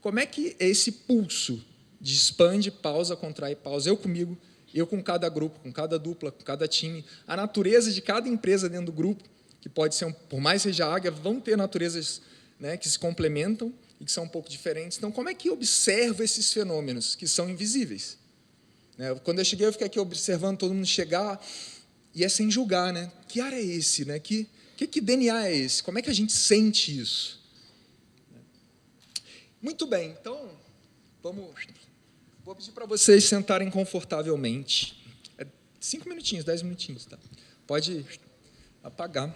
como é que é esse pulso de expande, pausa, contrai, pausa? Eu comigo, eu com cada grupo, com cada dupla, com cada time. A natureza de cada empresa dentro do grupo, que pode ser, por mais seja águia, vão ter naturezas, né, que se complementam e que são um pouco diferentes. Então, como é que eu observo esses fenômenos que são invisíveis? Quando eu cheguei, eu fiquei aqui observando todo mundo chegar, e é sem julgar, né? Que ar é esse? Né? Que DNA é esse? Como é que a gente sente isso? Muito bem, então, vou pedir para vocês sentarem confortavelmente. 5 minutinhos, 10 minutinhos, tá? Pode apagar.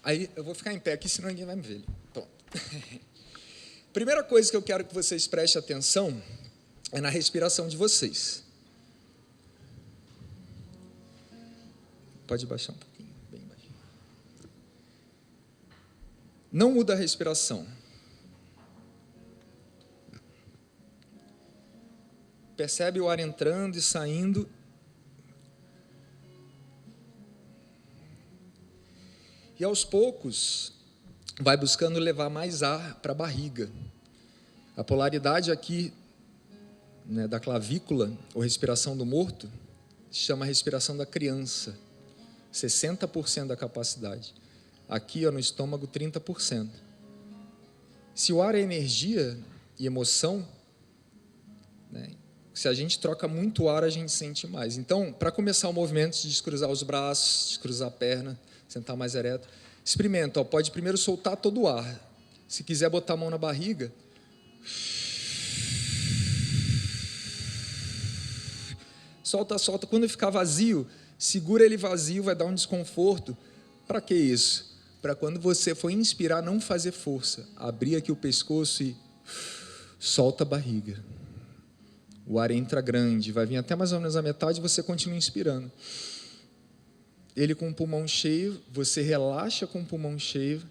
Aí eu vou ficar em pé aqui, senão ninguém vai me ver. Pronto. Primeira coisa que eu quero que vocês prestem atenção é na respiração de vocês. Pode baixar um pouquinho, bem baixinho. Não muda a respiração. Percebe o ar entrando e saindo. E aos poucos, vai buscando levar mais ar para a barriga. A polaridade aqui, né, da clavícula, ou respiração do morto, se chama respiração da criança. 60% da capacidade. Aqui, no estômago, 30%. Se o ar é energia e emoção, né, se a gente troca muito ar, a gente sente mais. Então, para começar o movimento de descruzar os braços, descruzar a perna, sentar mais ereto, experimenta. Pode primeiro soltar todo o ar. Se quiser botar a mão na barriga, solta. Quando ficar vazio, segura ele vazio, vai dar um desconforto. Para que isso? Para quando você for inspirar, não fazer força. Abrir aqui o pescoço e solta a barriga. O ar entra grande, vai vir até mais ou menos a metade e você continua inspirando. Ele com o pulmão cheio, você relaxa com o pulmão cheio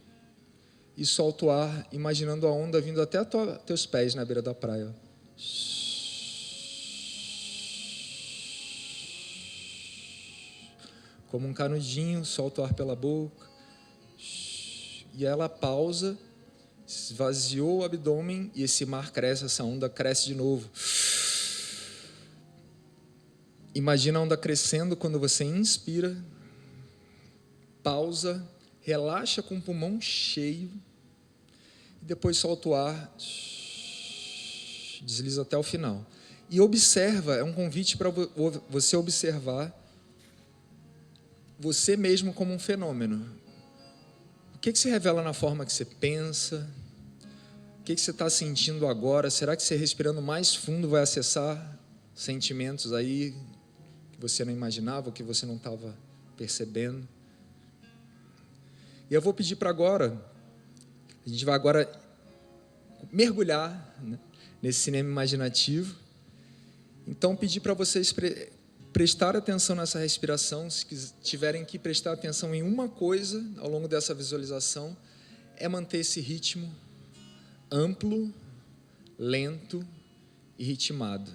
e solta o ar, imaginando a onda vindo até teus pés na beira da praia. Como um canudinho, solta o ar pela boca. E ela pausa, esvaziou o abdômen e esse mar cresce, essa onda cresce de novo. Imagina a onda crescendo quando você inspira, pausa, relaxa com o pulmão cheio e depois solta o ar, desliza até o final. E observa, é um convite para você observar você mesmo como um fenômeno. O que se revela na forma que você pensa? O que você está sentindo agora? Será que você respirando mais fundo vai acessar sentimentos aí que você não imaginava, que você não estava percebendo? E eu vou pedir para agora, a gente vai agora mergulhar, né, nesse cinema imaginativo. Então, pedir para vocês prestar atenção nessa respiração. Se tiverem que prestar atenção em uma coisa ao longo dessa visualização, é manter esse ritmo amplo, lento e ritmado.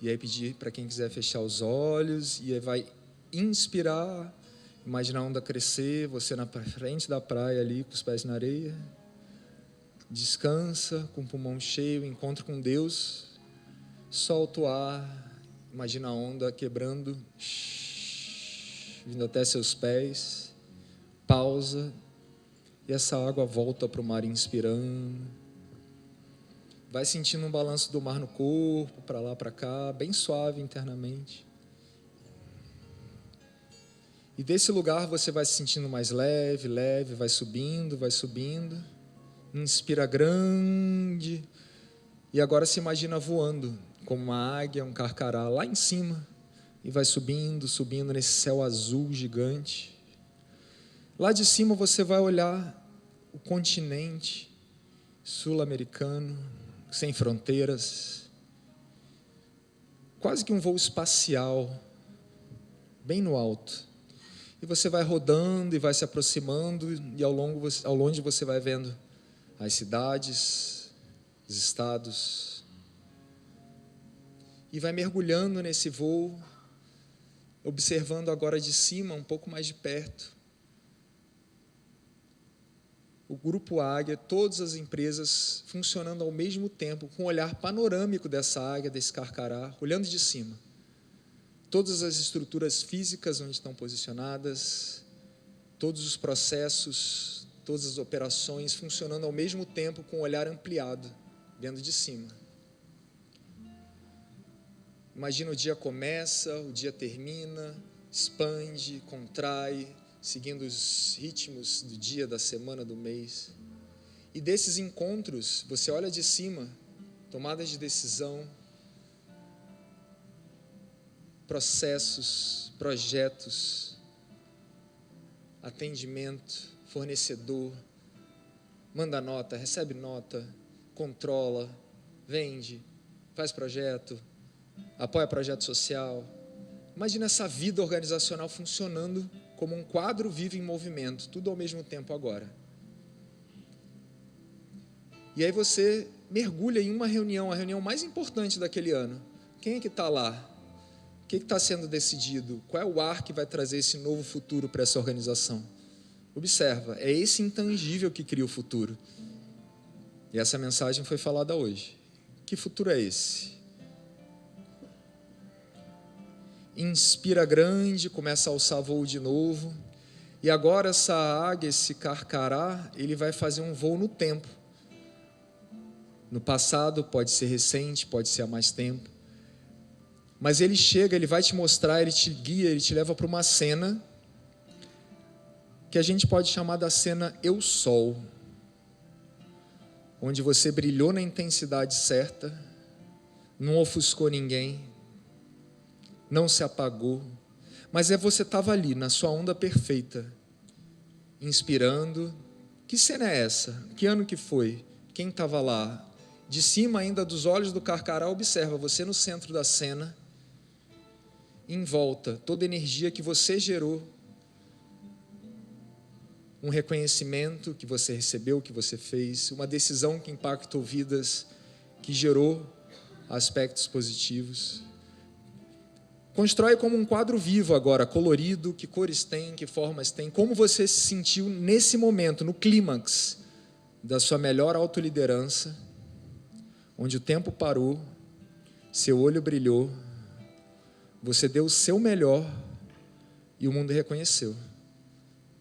E aí pedir para quem quiser fechar os olhos, e aí vai inspirar, imaginar a onda crescer, você na frente da praia ali, com os pés na areia. Descansa, com o pulmão cheio, encontro com Deus. Solta o ar, imagina a onda quebrando, vindo até seus pés. Pausa, e essa água volta para o mar inspirando. Vai sentindo um balanço do mar no corpo, para lá, para cá, bem suave internamente. E desse lugar você vai se sentindo mais leve, vai subindo. Inspira grande. E agora se imagina voando, como uma águia, um carcará, lá em cima. E vai subindo nesse céu azul gigante. Lá de cima você vai olhar o continente sul-americano, sem fronteiras. quase que um voo espacial, bem no alto. E você vai rodando e vai se aproximando, e ao longe você vai vendo as cidades, os estados, e vai mergulhando nesse voo, observando agora de cima, um pouco mais de perto, o Grupo Águia, todas as empresas funcionando ao mesmo tempo, com um olhar panorâmico dessa águia, desse carcará, olhando de cima. Todas as estruturas físicas onde estão posicionadas, todos os processos, todas as operações funcionando ao mesmo tempo com um olhar ampliado, vendo de cima. Imagina o dia começa, o dia termina, expande, contrai, seguindo os ritmos do dia, da semana, do mês. E desses encontros, você olha de cima, tomadas de decisão, processos, projetos, atendimento, fornecedor, manda nota, recebe nota, controla, vende, faz projeto, apoia projeto social. Imagina essa vida organizacional funcionando como um quadro vivo em movimento, tudo ao mesmo tempo agora. E aí você mergulha em uma reunião, a reunião mais importante daquele ano. Quem é que está lá? O que está sendo decidido? Qual é o ar que vai trazer esse novo futuro para essa organização? Observa, é esse intangível que cria o futuro. E essa mensagem foi falada hoje. Que futuro é esse? Inspira grande, começa a alçar voo de novo. E agora essa águia, esse carcará, ele vai fazer um voo no tempo. No passado, pode ser recente, pode ser há mais tempo. Mas ele chega, ele vai te mostrar, ele te guia, ele te leva para uma cena que a gente pode chamar da cena Eu Sol, onde você brilhou na intensidade certa, não ofuscou ninguém, não se apagou, mas você estava ali, na sua onda perfeita, inspirando. Que cena é essa? Que ano que foi? Quem estava lá? De cima ainda dos olhos do carcará, observa você no centro da cena, em volta, toda a energia que você gerou, um reconhecimento que você recebeu, que você fez, uma decisão que impactou vidas, que gerou aspectos positivos. Constrói como um quadro vivo agora, colorido, que cores tem, que formas tem, como você se sentiu nesse momento, no clímax da sua melhor autoliderança, onde o tempo parou, seu olho brilhou, você deu o seu melhor e o mundo reconheceu.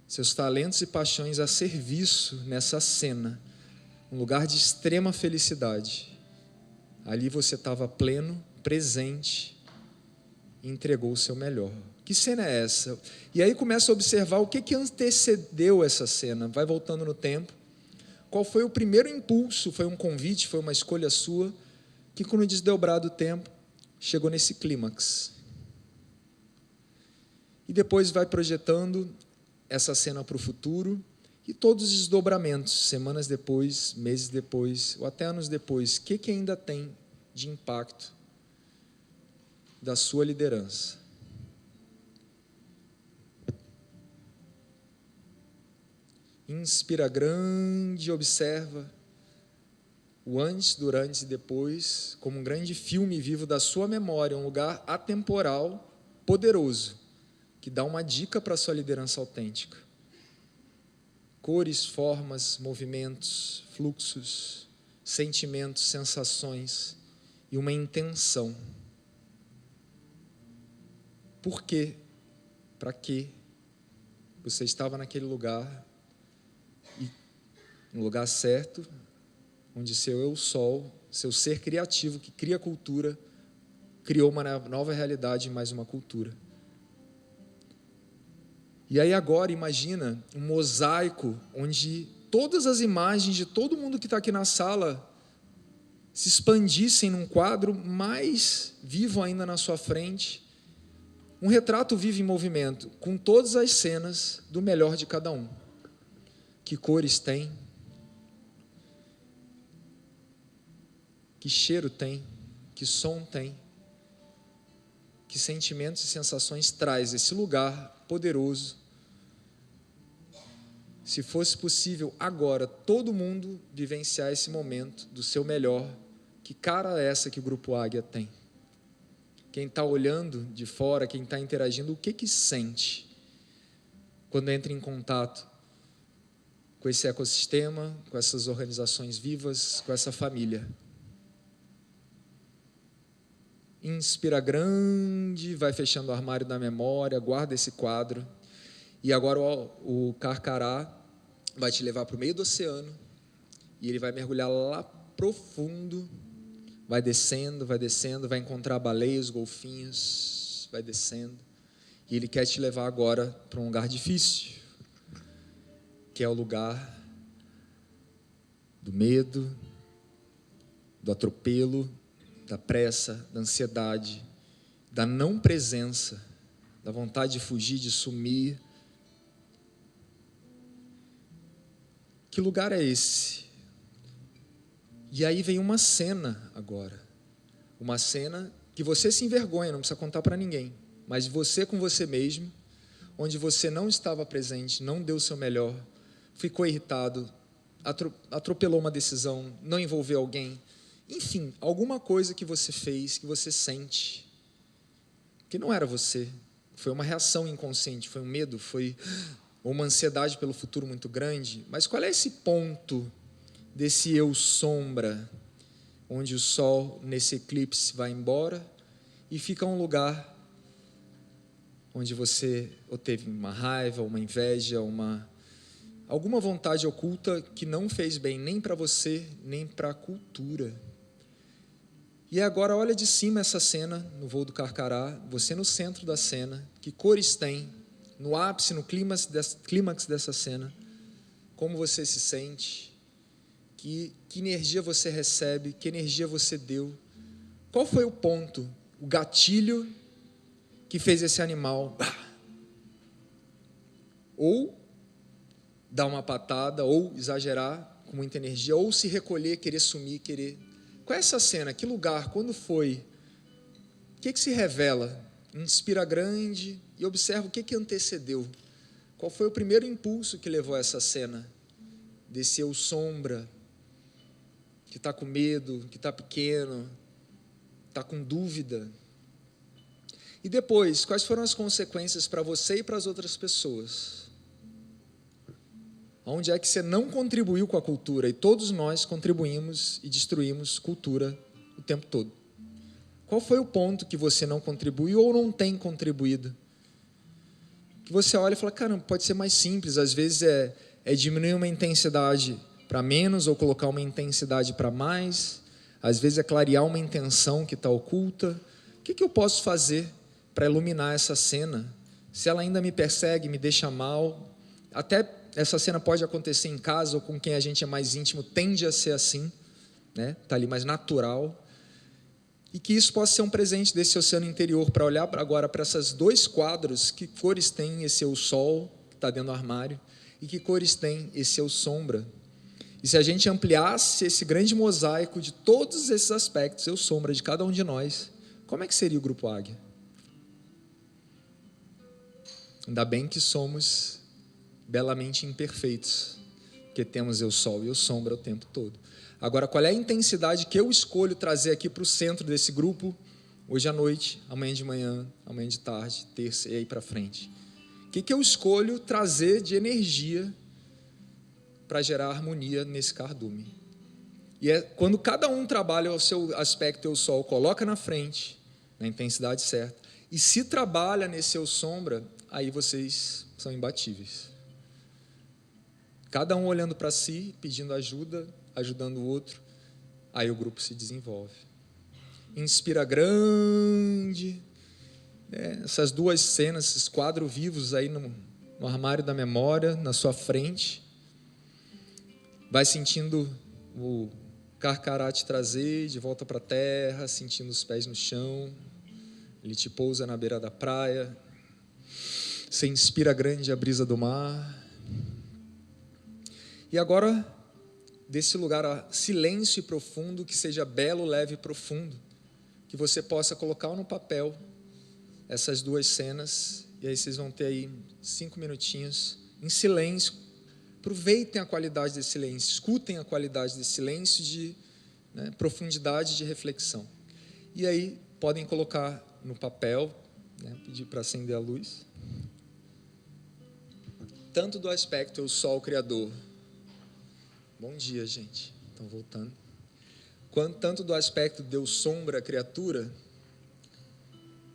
Seus talentos e paixões a serviço nessa cena, um lugar de extrema felicidade. Ali você estava pleno, presente, e entregou o seu melhor. Que cena é essa? E aí começa a observar o que antecedeu essa cena. Vai voltando no tempo. Qual foi o primeiro impulso? Foi um convite, foi uma escolha sua, que com o desdobrar do tempo, chegou nesse clímax. E depois vai projetando essa cena para o futuro e todos os desdobramentos, semanas depois, meses depois, ou até anos depois, o que ainda tem de impacto da sua liderança. Inspira grande, observa o antes, durante e depois, como um grande filme vivo da sua memória, um lugar atemporal, poderoso, que dá uma dica para a sua liderança autêntica. Cores, formas, movimentos, fluxos, sentimentos, sensações e uma intenção. Por quê? Para quê? Você estava naquele lugar, e no lugar certo, onde seu eu sol, seu ser criativo que cria cultura, criou uma nova realidade e mais uma cultura. E aí agora imagina um mosaico onde todas as imagens de todo mundo que está aqui na sala se expandissem num quadro mais vivo ainda na sua frente. Um retrato vivo em movimento, com todas as cenas do melhor de cada um. Que cores tem? Que cheiro tem? Que som tem? que sentimentos e sensações traz esse lugar poderoso. Se fosse possível agora todo mundo vivenciar esse momento do seu melhor, que cara é essa que o Grupo Águia tem? Quem está olhando de fora, quem está interagindo, o que sente quando entra em contato com esse ecossistema, com essas organizações vivas, com essa família? Inspira grande, vai fechando o armário da memória, guarda esse quadro. E agora o Carcará vai te levar para o meio do oceano e ele vai mergulhar lá profundo, vai descendo, vai encontrar baleias, golfinhos, vai descendo. E ele quer te levar agora para um lugar difícil, que é o lugar do medo, do atropelo, da pressa, da ansiedade, da não presença, da vontade de fugir, de sumir. Que lugar é esse? E aí vem uma cena agora. Uma cena que você se envergonha, não precisa contar para ninguém. Mas você com você mesmo, onde você não estava presente, não deu o seu melhor, ficou irritado, atropelou uma decisão, não envolveu alguém. Enfim, alguma coisa que você fez, que você sente, que não era você. Foi uma reação inconsciente, foi um medo, foi uma ansiedade pelo futuro muito grande. Mas qual é esse ponto desse eu sombra, onde o sol, nesse eclipse, vai embora e fica um lugar onde você ou teve uma raiva, uma inveja, alguma vontade oculta que não fez bem nem para você, nem para a cultura. E agora olha de cima essa cena, no voo do Carcará, você no centro da cena, que cores tem, no ápice, no clímax dessa cena, como você se sente, que energia você recebe, que energia você deu, qual foi o ponto, o gatilho que fez esse animal ou dar uma patada, ou exagerar com muita energia, ou se recolher, querer sumir, querer... Qual é essa cena? Que lugar? Quando foi? O que se revela? Inspira grande e observa o que antecedeu. Qual foi o primeiro impulso que levou a essa cena? Desse eu sombra, que está com medo, que está pequeno, está com dúvida. E depois, quais foram as consequências para você e para as outras pessoas? Onde é que você não contribuiu com a cultura? E todos nós contribuímos e destruímos cultura o tempo todo. Qual foi o ponto que você não contribuiu ou não tem contribuído? Que você olha e fala, caramba, pode ser mais simples. Às vezes é diminuir uma intensidade para menos ou colocar uma intensidade para mais. Às vezes é clarear uma intenção que está oculta. O que eu posso fazer para iluminar essa cena? Se ela ainda me persegue, me deixa mal, até essa cena pode acontecer em casa ou com quem a gente é mais íntimo, tende a ser assim, né? Está ali mais natural. E que isso possa ser um presente desse oceano interior, para olhar agora para esses dois quadros, que cores tem esse eu sol, que está dentro do armário, e que cores tem esse eu sombra. E se a gente ampliasse esse grande mosaico de todos esses aspectos, eu sombra de cada um de nós, como é que seria o Grupo Águia? Ainda bem que somos belamente imperfeitos, porque temos eu sol e eu sombra o tempo todo. Agora, qual é a intensidade que eu escolho trazer aqui para o centro desse grupo, hoje à noite, amanhã de manhã, amanhã de tarde, terça e aí para frente? O que eu escolho trazer de energia para gerar harmonia nesse cardume? E é quando cada um trabalha o seu aspecto eu sol, coloca na frente, na intensidade certa, e se trabalha nesse eu sombra, aí vocês são imbatíveis. Cada um olhando para si, pedindo ajuda, ajudando o outro, aí o grupo se desenvolve. Inspira grande, essas duas cenas, esses quadros vivos aí no armário da memória, na sua frente. Vai sentindo o Carcará te trazer de volta para a terra, sentindo os pés no chão. Ele te pousa na beira da praia. Você inspira grande a brisa do mar. E agora, desse lugar silêncio e profundo, que seja belo, leve e profundo, que você possa colocar no papel essas duas cenas, e aí vocês vão ter aí 5 minutinhos em silêncio. Aproveitem a qualidade desse silêncio, escutem a qualidade desse silêncio de profundidade de reflexão. E aí podem colocar no papel, pedir para acender a luz, tanto do aspecto eu sou o Criador. Bom dia, gente. Estão voltando. Quanto tanto do aspecto Deus sombra a criatura,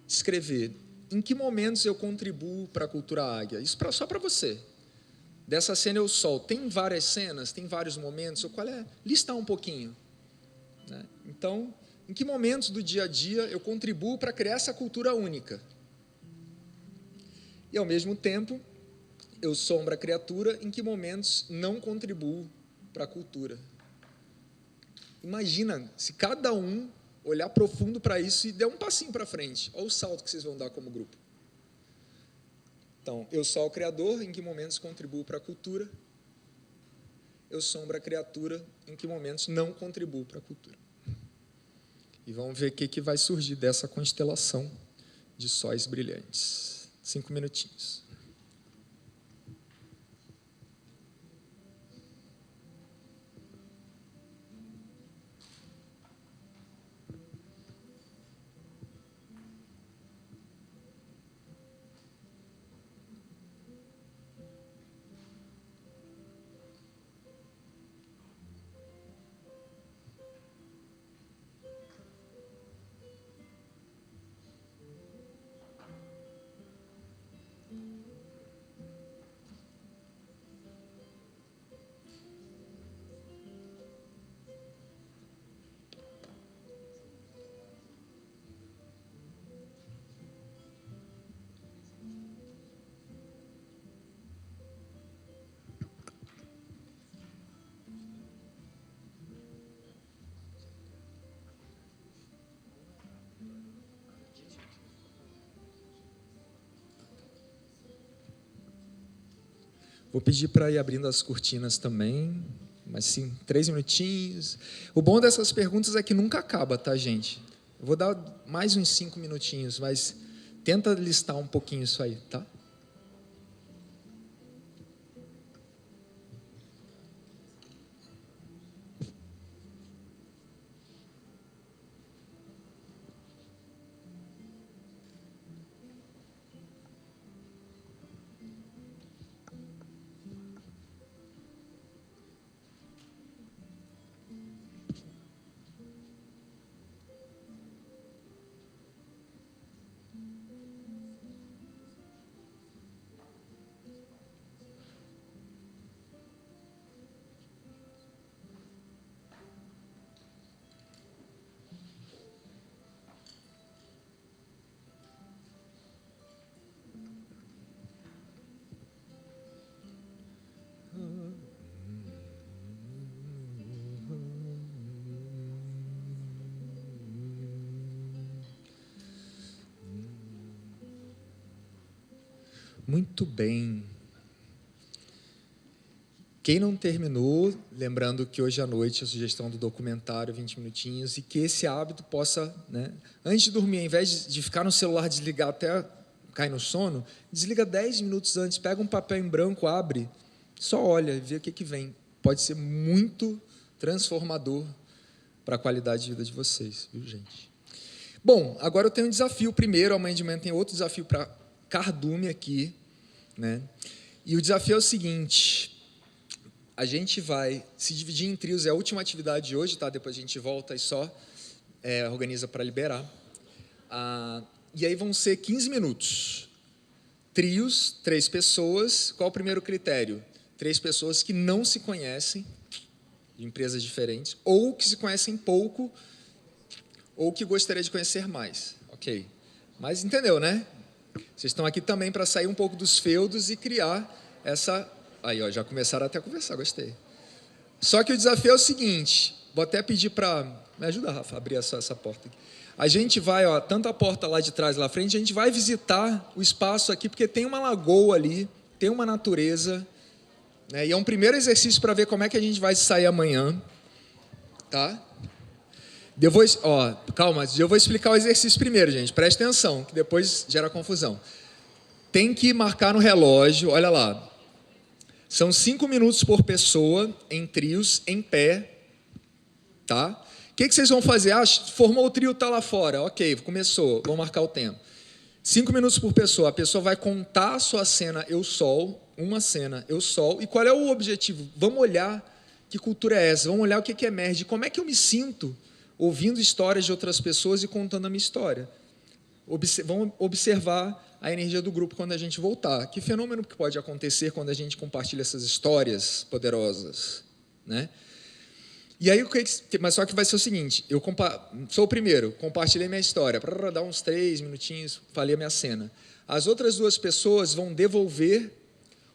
escrever em que momentos eu contribuo para a cultura águia. Isso só para você. Dessa cena eu sol. Tem várias cenas, tem vários momentos. Qual é? Listar um pouquinho. Então, em que momentos do dia a dia eu contribuo para criar essa cultura única? E, ao mesmo tempo, eu sombra a criatura, em que momentos não contribuo para a cultura? Imagina se cada um olhar profundo para isso e der um passinho para frente. Olha o salto que vocês vão dar como grupo. Então, eu sou o Criador, em que momentos contribuo para a cultura? Eu sombra a criatura, em que momentos não contribuo para a cultura? E vamos ver o que vai surgir dessa constelação de sóis brilhantes. 5 minutinhos. Vou pedir para ir abrindo as cortinas também, mas sim, 3 minutinhos. O bom dessas perguntas é que nunca acaba, tá, gente? Eu vou dar mais uns 5 minutinhos, mas tenta listar um pouquinho isso aí, tá? Muito bem. Quem não terminou, lembrando que hoje à noite a sugestão do documentário, 20 minutinhos, e que esse hábito possa, antes de dormir, ao invés de ficar no celular, desligar até cair no sono, desliga 10 minutos antes, pega um papel em branco, abre, só olha e vê o que vem. Pode ser muito transformador para a qualidade de vida de vocês, viu, gente? Bom, agora eu tenho um desafio. Primeiro, amanhã de manhã tem outro desafio para cardume aqui, E o desafio é o seguinte: a gente vai se dividir em trios, é a última atividade de hoje, tá? Depois a gente volta e só organiza para liberar. E aí vão ser 15 minutos. Trios, 3 pessoas. Qual o primeiro critério? 3 pessoas que não se conhecem, de empresas diferentes, ou que se conhecem pouco, ou que gostaria de conhecer mais. Ok. Mas entendeu, né? Vocês estão aqui também para sair um pouco dos feudos e criar essa... Aí, ó, já começaram até a conversar, gostei. Só que o desafio é o seguinte, vou até pedir para... Me ajuda, Rafa, a abrir essa porta aqui. A gente vai, ó, tanto a porta lá de trás lá à frente, a gente vai visitar o espaço aqui, porque tem uma lagoa ali, tem uma natureza, e é um primeiro exercício para ver como é que a gente vai sair amanhã, tá? Calma, eu vou explicar o exercício primeiro, gente. Presta atenção, que depois gera confusão. Tem que marcar no relógio, olha lá. São 5 minutos por pessoa, em trios, em pé. Tá? O que vocês vão fazer? Formou o trio, está lá fora. Ok, começou, vamos marcar o tempo. 5 minutos por pessoa. A pessoa vai contar a sua cena Eu Sol, uma cena Eu Sol. E qual é o objetivo? Vamos olhar que cultura é essa, vamos olhar o que emerge. Como é que eu me sinto ouvindo histórias de outras pessoas e contando a minha história? Vamos observar a energia do grupo quando a gente voltar. Que fenômeno que pode acontecer quando a gente compartilha essas histórias poderosas, né? E aí, mas só que vai ser o seguinte, eu sou o primeiro, compartilhei minha história, para dar uns 3 minutinhos, falei a minha cena. As outras 2 pessoas vão devolver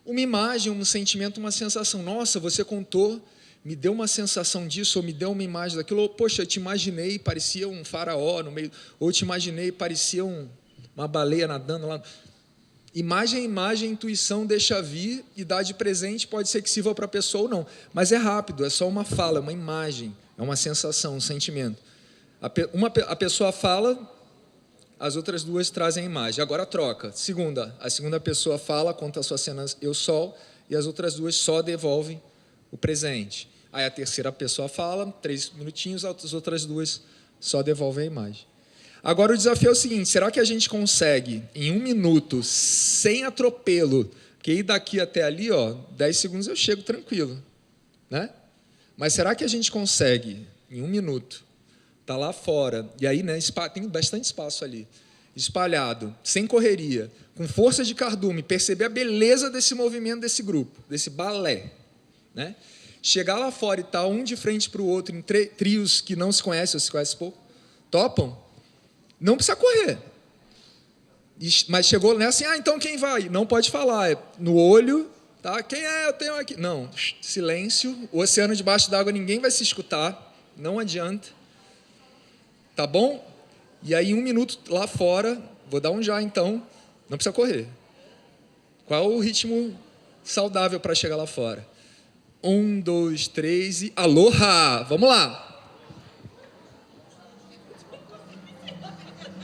uma imagem, um sentimento, uma sensação. Nossa, você contou, me deu uma sensação disso, ou me deu uma imagem daquilo, ou, poxa, eu te imaginei, parecia um faraó no meio, ou eu te imaginei, parecia uma baleia nadando lá. Imagem é imagem, intuição deixa vir, e dar de presente pode ser que sirva para a pessoa ou não. Mas é rápido, é só uma fala, é uma imagem, é uma sensação, um sentimento. A pessoa fala, as outras 2 trazem a imagem. Agora troca. A segunda pessoa fala, conta a sua cena Eu Sol, e as outras 2 só devolvem o presente. Aí a terceira pessoa fala, 3 minutinhos, as outras 2 só devolvem a imagem. Agora o desafio é o seguinte, será que a gente consegue, em 1 minuto, sem atropelo, porque ir daqui até ali, 10 segundos eu chego tranquilo, né? Mas será que a gente consegue, em 1 minuto, tá lá fora, e aí, né, tem bastante espaço ali, espalhado, sem correria, com força de cardume, perceber a beleza desse movimento desse grupo, desse balé, né? Chegar lá fora e estar um de frente para o outro, em trios que não se conhecem ou se conhecem pouco, topam? Não precisa correr. Mas chegou nessa assim, então quem vai? Não pode falar, é no olho, tá? Quem é? Eu tenho aqui. Não, silêncio, o oceano debaixo d'água, ninguém vai se escutar, não adianta. Tá bom? E aí, em 1 minuto lá fora, vou dar um já então, não precisa correr. Qual o ritmo saudável para chegar lá fora? 1, 2, 3 e aloha! Vamos lá!